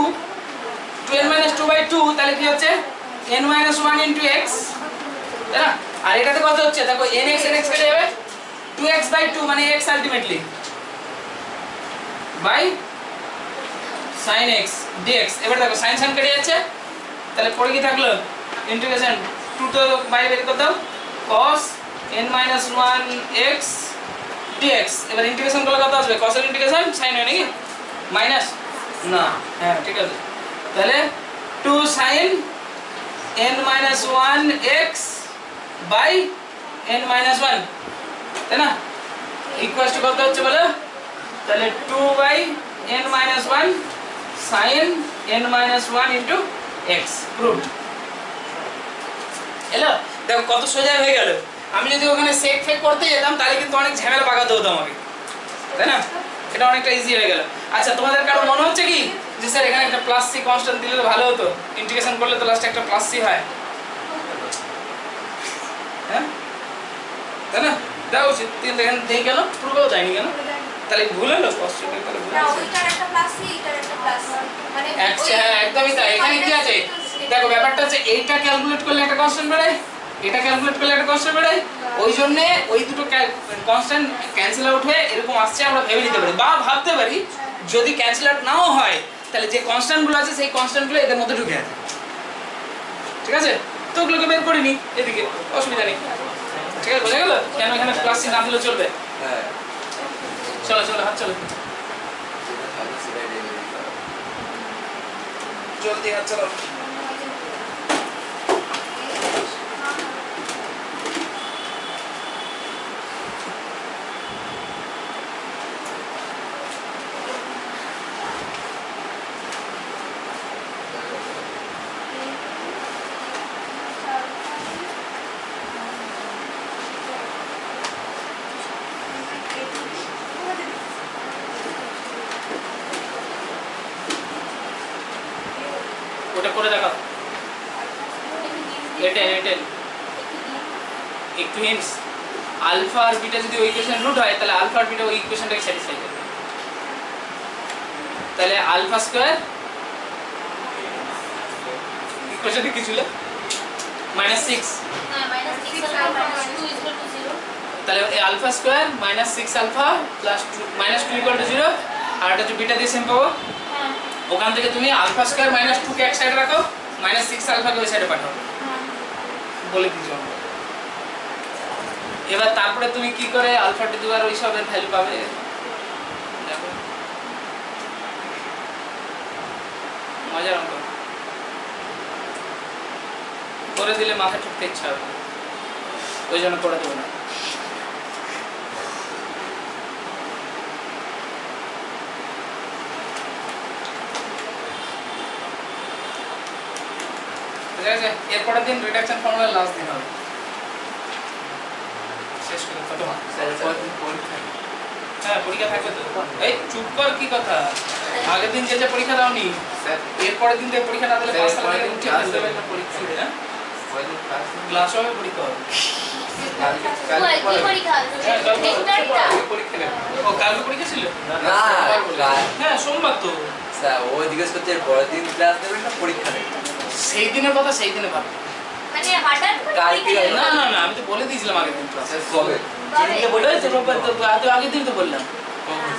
2n - 2 বাই 2, তাহলে কি হচ্ছে n - 1 into x, তাই না? আর এটাতে কত হচ্ছে দেখো nx nx কেটে যাবে 2x বাই 2 মানে x ultimately by sin x dx। এবার দেখো sin sin কেটে যাচ্ছে, তাহলে পরে কি থাকলো ইন্টিগ্রেশন 2 তো বাইরে বের করে দাও cos n - 1 x dx। এবার ইন্টিগ্রেশন করলে কত আসবে? cos এর ইন্টিগ্রেশন sin হয় নাকি মাইনাস না? হ্যাঁ ঠিক আছে, তাহলে 2 sin n - 1 x by n - 1, তাই না? ইকুয়াল টু কত হচ্ছে বলো তাহলে 2 by n - 1 sin n - 1 into x proved. এলো দেখো কত সোজা হয়ে গেল। আমি যদি ওখানে সেক ফেক করতে যেতাম তাহলে কিন্তু অনেক ঝামেলা পাকাতে হতো আমাকে, তাই না? এটা অনেকটা ইজি হয়ে গেল। আচ্ছা তোমাদের কারো মনে হচ্ছে কি যে স্যার এখানে একটা প্লাস সি কনস্ট্যান্ট দিলে ভালো হতো, ইন্টিগ্রেশন করলে তো লাস্টে একটা প্লাস সি হয়, হ্যাঁ তাই না? দেওয়া উচিত, কিন্তু এখানে দিয়ে গেল পুরোটাও যায়নি কেন? তাহলে ভুল হলো কনস্ট্যান্ট তাহলে ভুল না হলো। ওইটার একটা প্লাস সি এটার একটা প্লাস মানে আচ্ছা হ্যাঁ একদমই তাই। এখানে কি আছে দেখো ব্যাপারটা হচ্ছে এইটা ক্যালকুলেট করলে একটা কনস্ট্যান্ট বেরোয়, এটা ক্যালকুলেট করলে একটা কনস্ট্যান্ট বেরোয়, ওই জন্য ওই দুটো কনস্ট্যান্ট ক্যান্সেল আউট হয়ে এরকম আসছে আমরা ভেবে নিতে পারি বা ভাবতে পারি যদি ক্যান্সেল আউট নাও হয় তাহলে যে কনস্ট্যান্টগুলো আছে সেই কনস্ট্যান্টগুলো এদের মধ্যে ঢুকে আছে, ঠিক আছে? তো ওগুলোকে বের করিনি এদিকে, অসুবিধা নেই, ঠিক আছে? বোঝা গেল কেন এখানে প্লাস সি না দিলেও চলবে? হ্যাঁ চলো চলো হাত চলো জলদি হাত চলো। ওটা করে দেখাও এটেন একটু হিন্টস। আলফা আর বিটা যদি ওই ইকুয়েশন রুট হয় তাহলে আলফা আর বিটা ওই ইকুয়েশনটাকে স্যাটিসফাই করবে। তাহলে আলফা স্কয়ার ইকুয়েশনটা কি ছিল -6 হ্যাঁ -6 আলফা -2 = 0 তাহলে এই আলফা স্কয়ার -6 আলফা প্লাস -2 = 0 আর এটা হচ্ছে বিটা দিয়ে সেম পাবো হ্যাঁ ওখান থেকে তুমি আলফা স্কয়ার -2 কে এক সাইডে রাখো -6 আলফাকে ওই সাইডে পাঠাও বলে দিছো এবার তারপরে তুমি কি করে আলফা টু দি পাওয়ার ওই সবের ভ্যালু পাবে দেখো মজার অঙ্ক করে দিলে মাথা ঠুকতে ইচ্ছা হবে ওই জন্য করে দেবো না ঠিক আছে এরপরের দিন রিডাকশন ফর্মুলা লাস্ট দিন হবে শেষ করে ফটো স্যার কতদিন পরীক্ষা হ্যাঁ পরীক্ষা থাকবে তো এই চুপ কর কি কথা আগের দিন যে পরীক্ষা দাওনি স্যার এরপরের দিন যে পরীক্ষা না দিলে স্যার, 5 সাল থেকে পরের দিন উঠে class ফেলতে হবে হবে। না পরীক্ষা হ্যাঁ কয়দিন ক্লাস ক্লাস হবে পরীক্ষা হবে কালকে কি পরীক্ষা হবে হ্যাঁ, কালকে ভেক্টরটা পরীক্ষা নেব ও কালকে পরীক্ষা ছিল না কাল- হ্যাঁ সোমবার তো স্যার ও জিজ্ঞেস করছে এর পরের দিন ক্লাস নেবেন না পরীক্ষা নেবেন সেই দিনের কথা সেই দিনে ভাবো মানে হঠাৎ করে কালকে পরীক্ষা নেবে? না না না আমি তো বলে দিয়েছিলাম আগের দিন ক্লাস স্যার কবে যেদিনকে বলে তো রোববার তো তো আগের দিন তো বললাম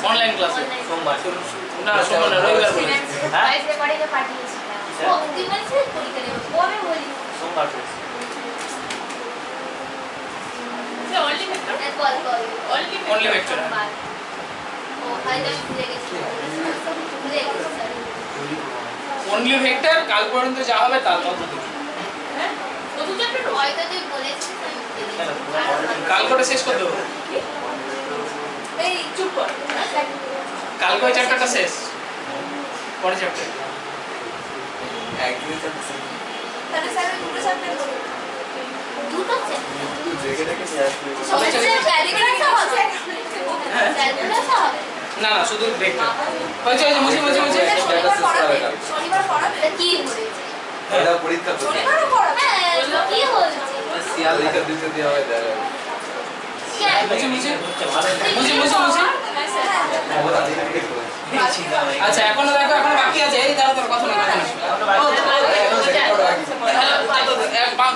অনলাইন ক্লাসে সোমবার না সোমবার না রবিবার বলেছি হ্যাঁ? বাইরে পরীক্ষা পাঠিয়েছিলাম ও তুই বলছিস পরীক্ষা নেবে কবে বলি সোমবার কল Only vector. ও হয়তো আমি ভুলে গেছি ভুলে গেছি sorry। অনলি ভেক্টর কাল পর্যন্ত যা হবে তা তত দূর হয়তো তুই বলেছিস আমি ভুলে গেছি। কাল করে শেষ করে দেবো এই চুপ কর কালকে ওই চ্যাপ্টারটা শেষ পরের চ্যাপ্টার একদিন তাহলে স্যার ওই দুটো সাবজেক্ট করবে দুটো আছে জায়গাটাকে নিয়ে আসবে সবাই চলে যাবে। ক্যালকুলাস হবে ক্যালকুলাস হবে না না শুধু ভেক্টর হয়েছে হয়েছে মুছে মুছে মুছে শনিবার পড়াবে শনিবার পড়াবে এটা কি হয়েছে এটা পরীক্ষা তো শনিবারও পড়াবে হ্যাঁ কি হয়েছে সিয়াল লিখে দিতে দিয়ে হবে দাঁড়া মুছে মুছে মুছে মুছে মুছে আচ্ছা এখনো দেখো এখনো বাকি আছে এই দাঁড়া তোর কথা না কথা না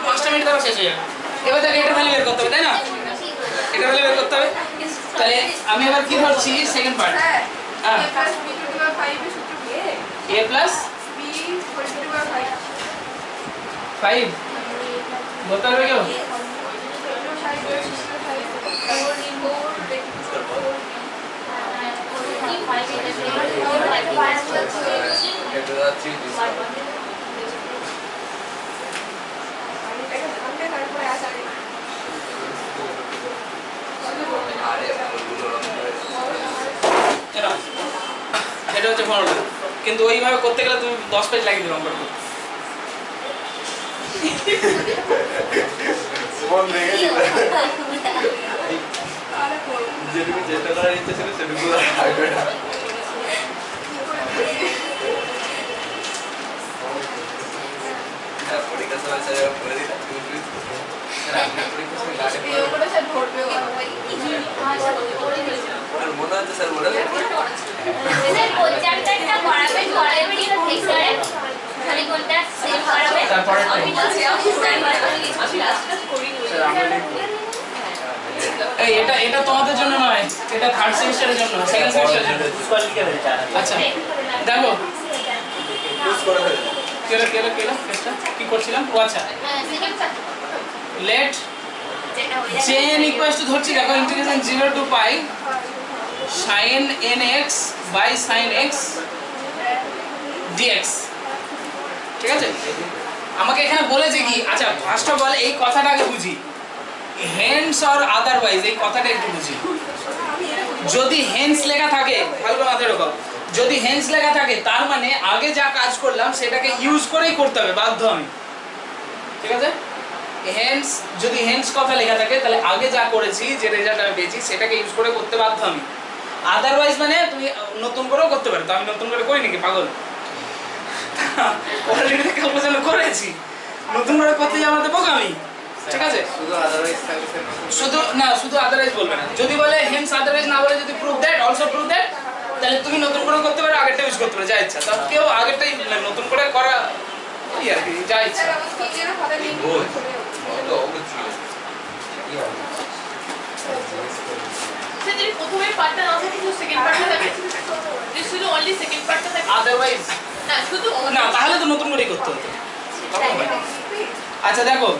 5টা মিনিট ধরে শেষ হয়ে যাবে এবার তাহলে এটা ভ্যালু বের করতে হবে তাই না এটা ভ্যালু বের করতে হবে তাহলে আমি এবার কি ধরছি সেকেন্ড পার্ট স্যার হ্যাঁ a + b ^ 5 এর সূত্র কি a প্লাস b ^ 5 5 বলতে পারবে কেউ এটা যাচ্ছে আরে ওগুলো এটা হচ্ছে ফর্মুলা কিন্তু ওইভাবে করতে গেলে তুমি 10 পেজ লাগিয়ে দেবে অঙ্ক করতে মন রেগে যেটুকু চেষ্টা করার ইচ্ছে ছিল সেটুকু থাকবে না পরীক্ষা সময় স্যার করে দিলাম মনে হচ্ছে স্যার বলে চ্যাপ্টারটা পড়াবেন পরের ভিডিও ভেক্টরে খালি কোনটা সেভ করাবেন তারপরে আমি বলছি এই এটা এটা তোমাদের জন্য নয় এটা থার্ড সেমিস্টারের জন্য সেকেন্ড সেমিস্টারের জন্য পুষ্পাল লিখে ফেলেছে আচ্ছা দেখো ইউজ করে ফেলে কেলো কেসটা কি করছিলাম ও আচ্ছা হ্যাঁ সেকেন্ড লেট যেটা হয়ে চেন ইকুয়ালস টু ধরছি দেখো integration 0 to pi sin nx by sin x dx ঠিক আছে আমাকে এখানে বলেছে কি আচ্ছা ফার্স্ট অফ অল এই কথাটাকে বুঝি হেন্স অর আদারওয়াইজ এই কথাটা একটু বুঝি যদি হেন্স লেখা থাকে ভালো মাথায় রাখো যদি হেন্স লেখা থাকে তার মানে আগে যা কাজ করলাম সেটাকে ইউজ করেই করতে হবে বাধ্য আমি ঠিক আছে হেন্স যদি হেন্স কথা লেখা থাকে তাহলে আগে যা করেছি যে রেজাল্ট আমি পেয়েছি সেটাকে ইউজ করে করতে বাধ্য আমি আদারওয়াইজ মানে তুমি নতুন করেও করতে পারো তো আমি নতুন করে করি নাকি পাগল অলরেডি ক্যালকুলেশন করেছি নতুন করে করতে যাওয়া আমাদের বোকামি ঠিক আছে শুধু আদারওয়াইজ থাকবে শুধু আদারওয়াইজ বলবে না যদি বলে হেন্স আদারওয়াইজ না বলে যদি prove that also prove that তাহলে তুমি নতুন করে করতে পারো, আগেরটা ইউজ করতে পারো, যা ইচ্ছা। তাও কেউ আগেরটাই নতুন করে করা ওই আর কি, যা ইচ্ছা। স্যার আমার নিজেরও খাতা নিয়ে বোঝ চলে তো অবশ্যই কি হবে সে যদি প্রথমে পার্টটা না থাকে শুধু সেকেন্ড পার্টটা থাকে, যদি শুধু অনলি সেকেন্ড পার্টটা থাকে, আদারওয়াইজ না শুধু না, তাহলে তো নতুন করেই করতে হতো। তখন হয় না। আচ্ছা দেখো,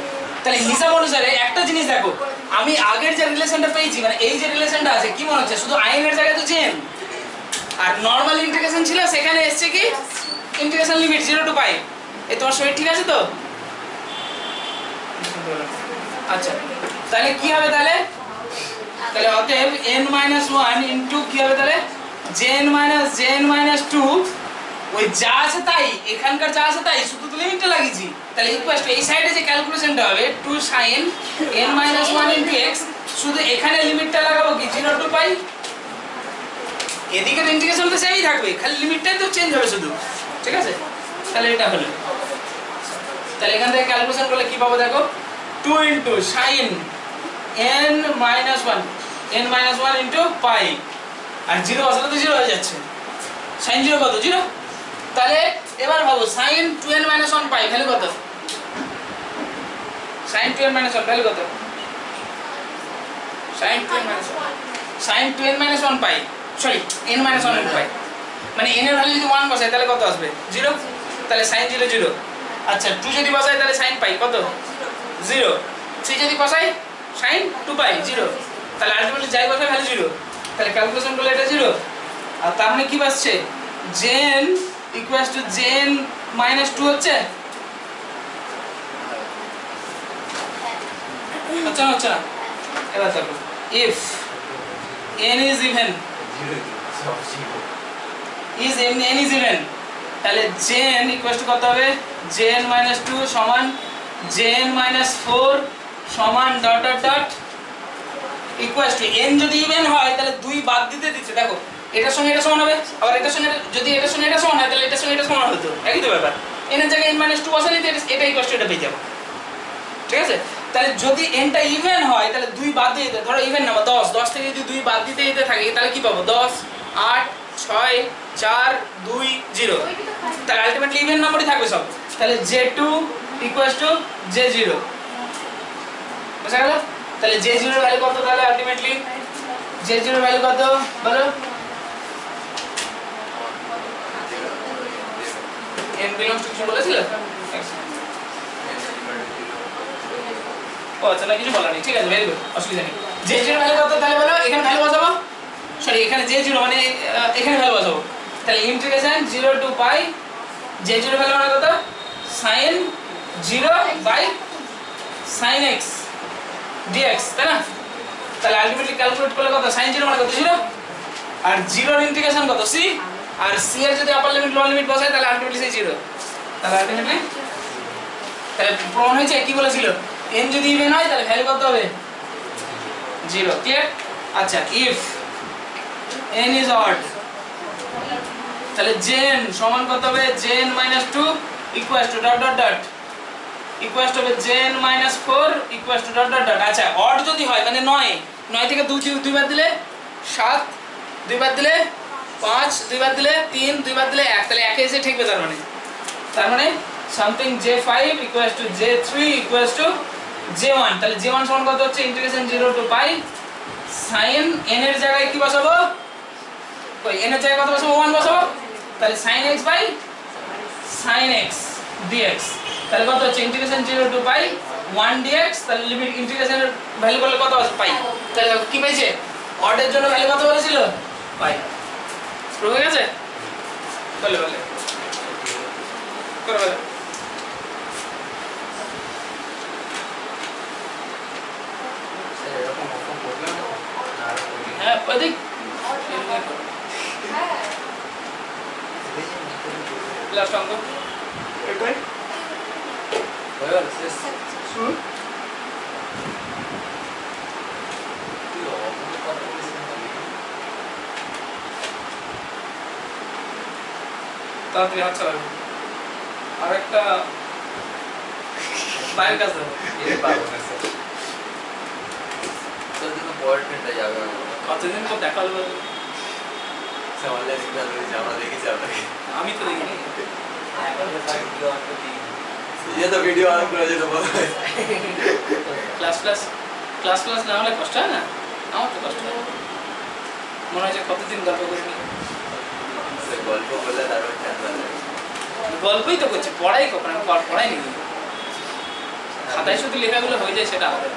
তাহলে হিসাব অনুসারে একটা জিনিস দেখো, আমি আগের যে রিলেশনটা পেয়েছি, মানে এই যে রিলেশনটা আছে, কি মনে হচ্ছে শুধু আইএম এর জায়গায় তো জেন, আর নরমাল ইন্টিগ্রেশন ছিল, সেখানে এসছে কি ইন্টিগ্রেশন লিমিট 0 to পাই। এই তোমার শরীর ঠিক আছে তো? আচ্ছা, তাহলে কি হবে তাহলে? তাহলে অতএব n-1 ইনটু কি হবে তাহলে jn-2, ওই যা আছে তাই, এখানকার যা আছে তাই, শুধু তো লিমিটটা লাগিয়েছি। তাহলে ইকুয়াল টু এই সাইডে যে ক্যালকুলেশনটা হবে 2 sin n-1 ইনটু x, শুধু এখানে লিমিটটা লাগাবো কি 0 to পাই। এদিকে ইন্টিগ্রেশন তো সেমই থাকবে, খালি লিমিটটাই তো চেঞ্জ হবে শুধু, ঠিক আছে? তাহলে এটা হলো, তাহলে এখান থেকে ক্যালকুলেশন করলে কি পাবো দেখো, 2 into sin n-1 into pi, আর 0 আসলে তো 0 হয়ে যাচ্ছে, sin 0 কত 0। তাহলে এবার ভাবো sin 2n-1 পাই ভ্যালু কত, sin 2n-1 ভ্যালু কত, sin 2n-1 পাই, সরি n-1 পাই, মানে n এর ভ্যালু যদি 1 বসাই তাহলে কত আসবে 0, তাহলে sin 0 0। আচ্ছা 2 যদি বসাই তাহলে sin পাই কত 0, 3 যদি বসাই sin 2 পাই 0, তাহলে আলটিমেটলি যাই বসাই ভ্যালু 0। তাহলে ক্যালকুলেশন করলে এটা 0, আর তার মানে কি আসছে jn ইকুয়ালস টু jn-2 হচ্ছে, আচ্ছা না হচ্ছে না? এবার দেখো if n is even তাহলে jn ইকুয়ালস টু কত হবে, jn-2 সমান jn-4 সমান dot dot dot equals to n যদি ইভেন হয় তাহলে 2 বাদ দিতে দিচ্ছে, দেখো এটার সঙ্গে এটা সমান হবে, আবার এটার সঙ্গে যদি এটার সঙ্গে এটা সমান হয় তাহলে এটার সঙ্গে এটা সমান হতো, একই তো ব্যাপার। n এর জায়গায় n-2 বসালে এটা ইকুয়ালস টু এটা পেয়ে যাবো, ঠিক আছে? তাহলে যদি nটা ইভেন হয় তাহলে 2 বাদ দিয়ে দিতে, ধরো ইভেন নাম্বার 10 থেকে যদি 2 বাদ দিতে দিতে থাকে তাহলে কি পাবো 10 8 6 4 2 0, তাহলে আলটিমেটলি ইভেন নাম্বারই থাকবে সব। তাহলে j2 ইকুয়ালস টু j0, বুঝা গেল? তাহলে j0 এর ভ্যালু কত, তাহলে আলটিমেটলি j0 এর ভ্যালু কত বলো, n বিলংস টু কিছু বলেছিল? ও আচ্ছা, না কিছু বলা নেই, ঠিক আছে, ভেরি গুড, অসুবিধা নেই। j0 এর ভ্যালু কত তাহলে বলো, এখানে ভ্যালু বসাবো, সরি এখানে j0 মানে এখানে ভ্যালু বসাবো, তাহলে ইন্টিগ্রেশন 0 to পাই j0 এর ভ্যালু মানে কত sin 0 by sin x dx, তাই না? তাহলে আলটিমেটলি ক্যালকুলেট করলে কত, sin 0 মানে কত 0, আর 0 এর ইন্টিগ্রেশন কত c, আর c এর যদি আপার লিমিট লোয়ার লিমিট বসাই তাহলে আলটিমেটলি সেই 0, তাহলে আলটিমেটলি তাহলে প্রমাণ হয়েছে কি বলেছিল, n যদি ইভেন হয় তাহলে ভ্যালু কত হবে 0, ক্লিয়ার? আচ্ছা if n is odd তাহলে jn সমান কত হবে, jn-2 equals to dot dot dot equals to হবে jn-4 equals to dot dot dot. আচ্ছা অড যদি হয় মানে 9 থেকে 2 বার দিলে 7, 2 বার দিলে 5, 2 বার দিলে 3, 2 বার দিলে 1, তাহলে 1 এসে ঠেকবে, তার মানে something j5 equals to j3 equals to j1, তাহলে j1 সমান কত হচ্ছে integration 0 to pi sin n এর জায়গায় কি বসাবো, কই n এর জায়গায় কত বসাবো 1 বসাবো, তাহলে sin x by sin x dx, তাহলে কত হচ্ছে ইন্টিগ্রেশন 0 to পাই 1 dx, তাহলে লিমিট ইন্টিগ্রেশনের ভ্যালু করলে কত আসবে পাই, তাহলে কি পেয়েছে অড এর জন্য ভ্যালু কত বলেছিল পাই, প্রুভ হয়ে গেছে? বলে করে বলে এরকম অঙ্ক করবে না আর হ্যাঁ প্রদীপ লাস্ট অঙ্ক এটাই হয়ে গেল শেষ শুরু। তুই অঙ্ক কথা বলিস না তাড়াতাড়ি হাত চালাবে, আর একটা বাইরের কাছে যাবো, এর পাবো না স্যার তোর জন্য বয়ফ্রেন্ডটা যাবে কতদিন তো দেখা হলো, স্যার অনলাইন এক্সাম হয়েছে আমরা দেখেছি আপনাকে আমি তো দেখিনি এখন তো স্যার ভিডিও অন করে দিই ये तो वीडियो ऑन करेছে তো বলো ক্লাস না হলে কষ্ট হয় না আমার তো কষ্ট হয় মনে হয় যে কতদিন গল্প করিনি সে গল্প বলে তারপর ঠান্ডা লাগে গল্পই তো করছি পড়াই কখন আমি পড়াই নি খাতায় শুধু লেখাগুলো হয়ে যায় সেটা আলাদা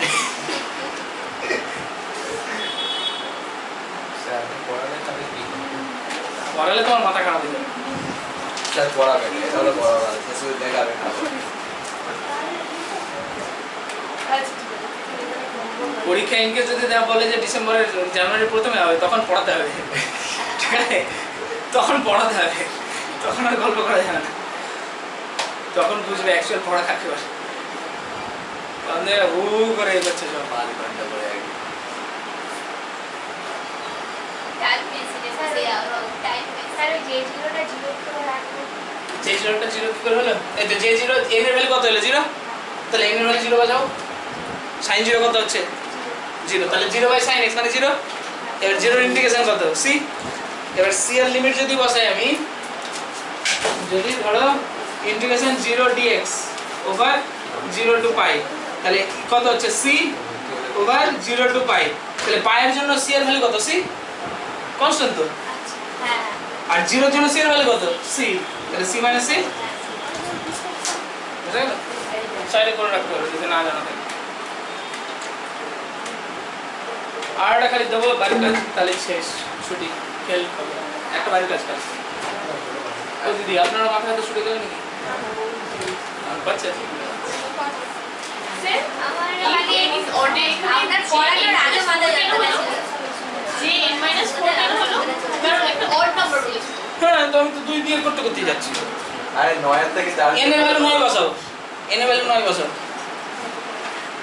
স্যার পড়ালে তবে কি পড়ালে তোমার মাথা খারাপ হয়ে যাবে স্যার পড়াবে না এটা হলো বড় কথা স্যার শুধু দেখাবে খাবো পরীক্ষা ইনকে যদি দেওয়া বলে যে ডিসেম্বরের জানুয়ারির প্রথমে হবে তখন পড়াতে হবে ঠিক আছে তখন পড়াতে হবে তখন আর গল্প করা যাবে না তখন বুঝবে অ্যাকচুয়াল পড়া কাকে বলে তখন দেখে হু করে এগোচ্ছে সব 5 ঘন্টা পরে একদম টাইম মেসেজ টাইম স্যার ওই যে জিরোটা জিরো করে রাখবো যে জিরোটা জিরো কি করে হলো এই তো যে জিরো এন এর ভ্যালু কত হলো জিরো তাহলে এন এর ভ্যালু জিরো বাজাও সাইন জিরো কত হচ্ছে জিরো তাহলে জিরো বাই সাইন এক্স মানে জিরো এবার জিরোর ইন্টিগ্রেশন কত সি এবার সি এর লিমিট যদি বসাই আমি যদি ধরো ইন্টিগ্রেশন 0 dx ওভার 0 টু পাই তাহলে কত হচ্ছে সি ওভার 0 টু পাই তাহলে পায়ের জন্য সি এর ভ্যালু কত সি কনস্ট্যান্ট তো আচ্ছা হ্যাঁ আর 0 এর জন্য সি এর ভ্যালু কত সি তাহলে সি মাইনাস সি বুঝা গেল সাইডে করে রাখতে হবে যদি না জানা থাকে আর একটা খালি দেবো বাড়ির কাজ তাহলে শেষ ছুটি হেল্প হবে একটা বাড়ির কাজ কাজ ও দিদি আপনারা মাথা হাতে ছুটি দেবেন নাকি বাচ্চা স্যার আমার মানে অর্ডার আপনার পড়ানোর আগে মাথায় যাবে যে n - 4 কেন হলো কারণ একটা অড নাম্বার বলেছে হ্যাঁ তো আমি তো দুই দিয়ে করতে যাচ্ছি আরে 9 এর থেকে 4 এন এর ভ্যালু 9 বসাও এন এর ভ্যালু 9 বসাও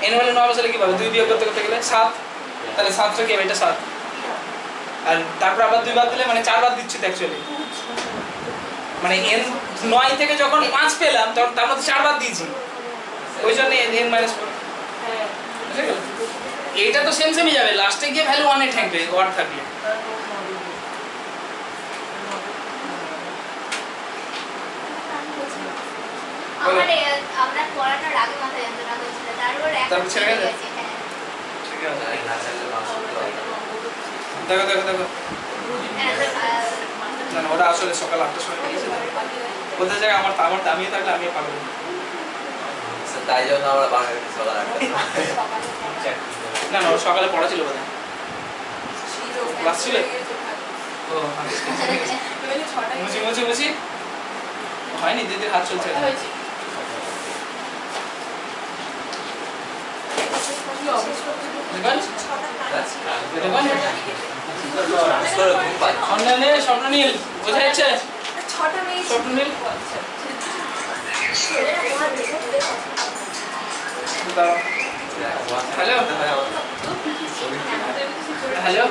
এন এর ভ্যালু 9 বসালে কি পাবে 2 বিয়োগ করতে গেলে 7 তাহলে 7 টা কি হবে এটা 7 আর তারপর আবার 2 বাদ দিলে মানে 4 বাদ দিচ্ছি তো অ্যাকচুয়ালি মানে n 9 থেকে যখন 5 পেলাম তখন তার মধ্যে 4 বাদ দিয়েছি ওই জন্য n - 4 হ্যাঁ বুঝে গেল এইটা তো সেম সেমই যাবে লাস্টে গিয়ে ভ্যালু 1 এ থাকবে ওয়ার থাকলে আমার আমরা পড়ানোর আগে মাথায় যন্ত্রণা হয়েছিল তারপর এখন তারপর ছেড়ে গেছে? গেছে, হ্যাঁ। ঠিক আছে আরে না চাইলে মাসুদ দেখো হ্যাঁ, না না ওরা আসলে সকাল 8টার সময় গিয়েছে কোথায় জায়গায় আমার আমিও থাকলে আমিও পারবো স্যার তাই জন্য আমরা বাঙালি সকাল 8টা না না ওর সকালে পড়া ছিল বোধহয় ক্লাস ছিল ও মুছি হয়নি দিদির হাত চলছে হয়েছে অনলাইনে স্বপ্ননীল বোঝা যাচ্ছে ছটা মেয়ে স্বপ্ননীল হ্যালো হ্যালো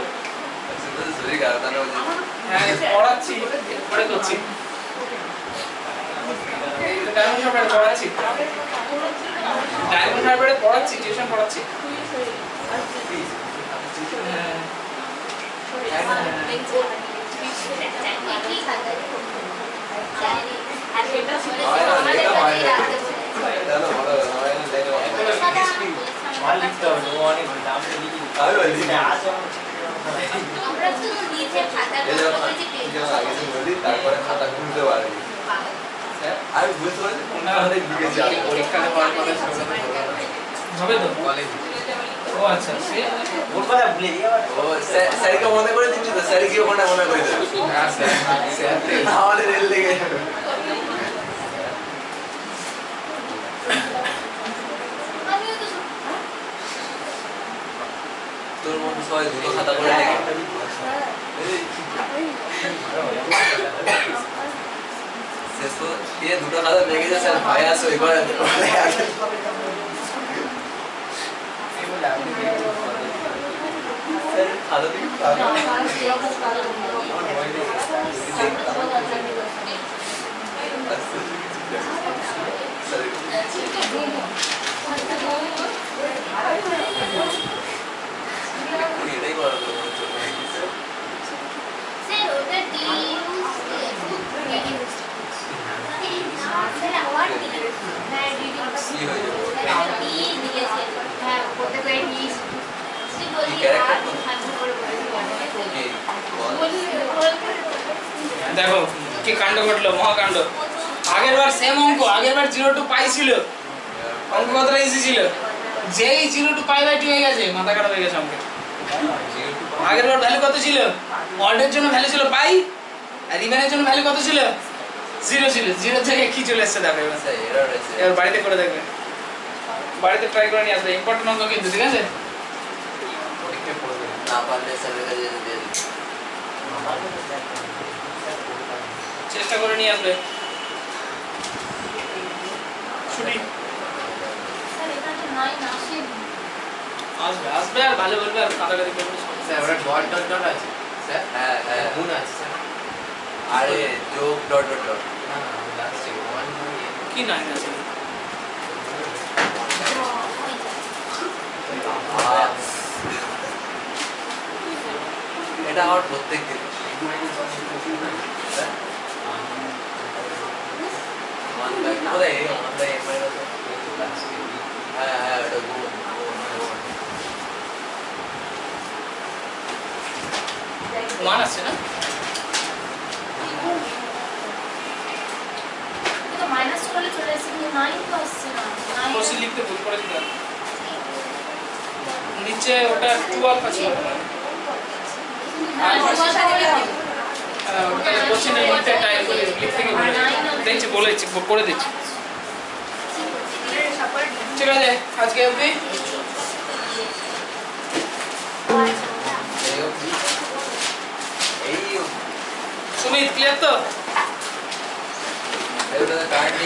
শরীর খারাপ না হ্যাঁ পড়াচ্ছি পরে করছি ডায়মন্ড হারবারে পড়াচ্ছি ডায়মন্ড হারবারে পড়াচ্ছি টিউশন পড়াচ্ছি কি খাতা জানি আর এটা ছিল আমাদের আমাদের এটা কাছে হয় না। রাখতে বলে জানো বলো আমরা লেটে মাল লিখতে হবে ও অনেক নাম লিখি আমি বলি আমরা তো নিজে খাতা এই যে করেছি আগে যে বলি তারপরে খাতা খুলতে পারি আমি বুঝতে পারছি কোনটা অনেক লিখেছি আমি পরীক্ষা দেওয়ার কথা হবে তো কলেজ ও আচ্ছা সে ওর কথা ভুলে যাই আবার ও স্যারকে মনে করে দিচ্ছি তো স্যার কি ওখানে মনে করে দেবে আমাদের রেল লেগে যাবে আমিও তো তোর মতো সবাই দুটো খাতা করে লেগে শেষ তো দিয়ে দুটো খাতা লেগে যায় স্যার ভাই আসো এবার খাতা দিই এটাই করা স্যার ওটা দিয়ে দেখো কি কাণ্ড ঘটলো, মহাকাণ্ড। আগের বার সেম অঙ্ক, আগের বার 0 to পাই ছিল, অঙ্ক কতটা ইজি ছিল, যেই 0 to পাই বাই 2 হয়ে গেছে, মাথা খারাপ হয়ে গেছে আমাকে। আগের বার ভ্যালু কত ছিল, অর্ডের জন্য ভ্যালু ছিল পাই, আর ইভেনের জন্য ভ্যালু কত ছিল, 0 ছিল। 0 থেকে কি চলে এসেছে দেখো এবার। আচ্ছা এরর আছে এবার বাড়িতে করে দেখবে, বাড়িতে ট্রাই করে নিয়ে আসবে, ইম্পর্টেন্ট অঙ্ক কিন্তু, ঠিক আছে? পরীক্ষা পড়বে না। না পারলে স্যারের কাছে যেতে দিয়ে দিই। চেষ্টা করে নিয়ে আসবে। ছুটি স্যার এখানে 9 আসেনি। আসবে, আসবে আর ভালো বলবে আর কাটাকাটি করবে সব। স্যার ওরা ডট ডট ডট আছে স্যার, হ্যাঁ হ্যাঁ গুণ আছে স্যার। আরে যোগ ডট ডট ডট না না লাস্টে ওয়ান কি নাই আছে, এটা আমার প্রত্যেক দিন কোথায় আমাদের এমআই হ্যাঁ হ্যাঁ ওটা গুণ ওয়ান আছে না? তো মাইনাস করলে চলে আসছে, কিন্তু 9 তো আসছে না। 9 কোশ্চেন লিখতে ভুল করেছি তো। নিচে ওটা 12 আছে, ওটা কোশ্চেনের মধ্যে টাইপ করে লিখতে গিয়ে ভুলে গেছি। দেখছি বলেছি, করে দিচ্ছি। ঠিক আছে, আজকে অবধি। এই সুমিত ক্লিয়ার তো? ওটা কারেন্ট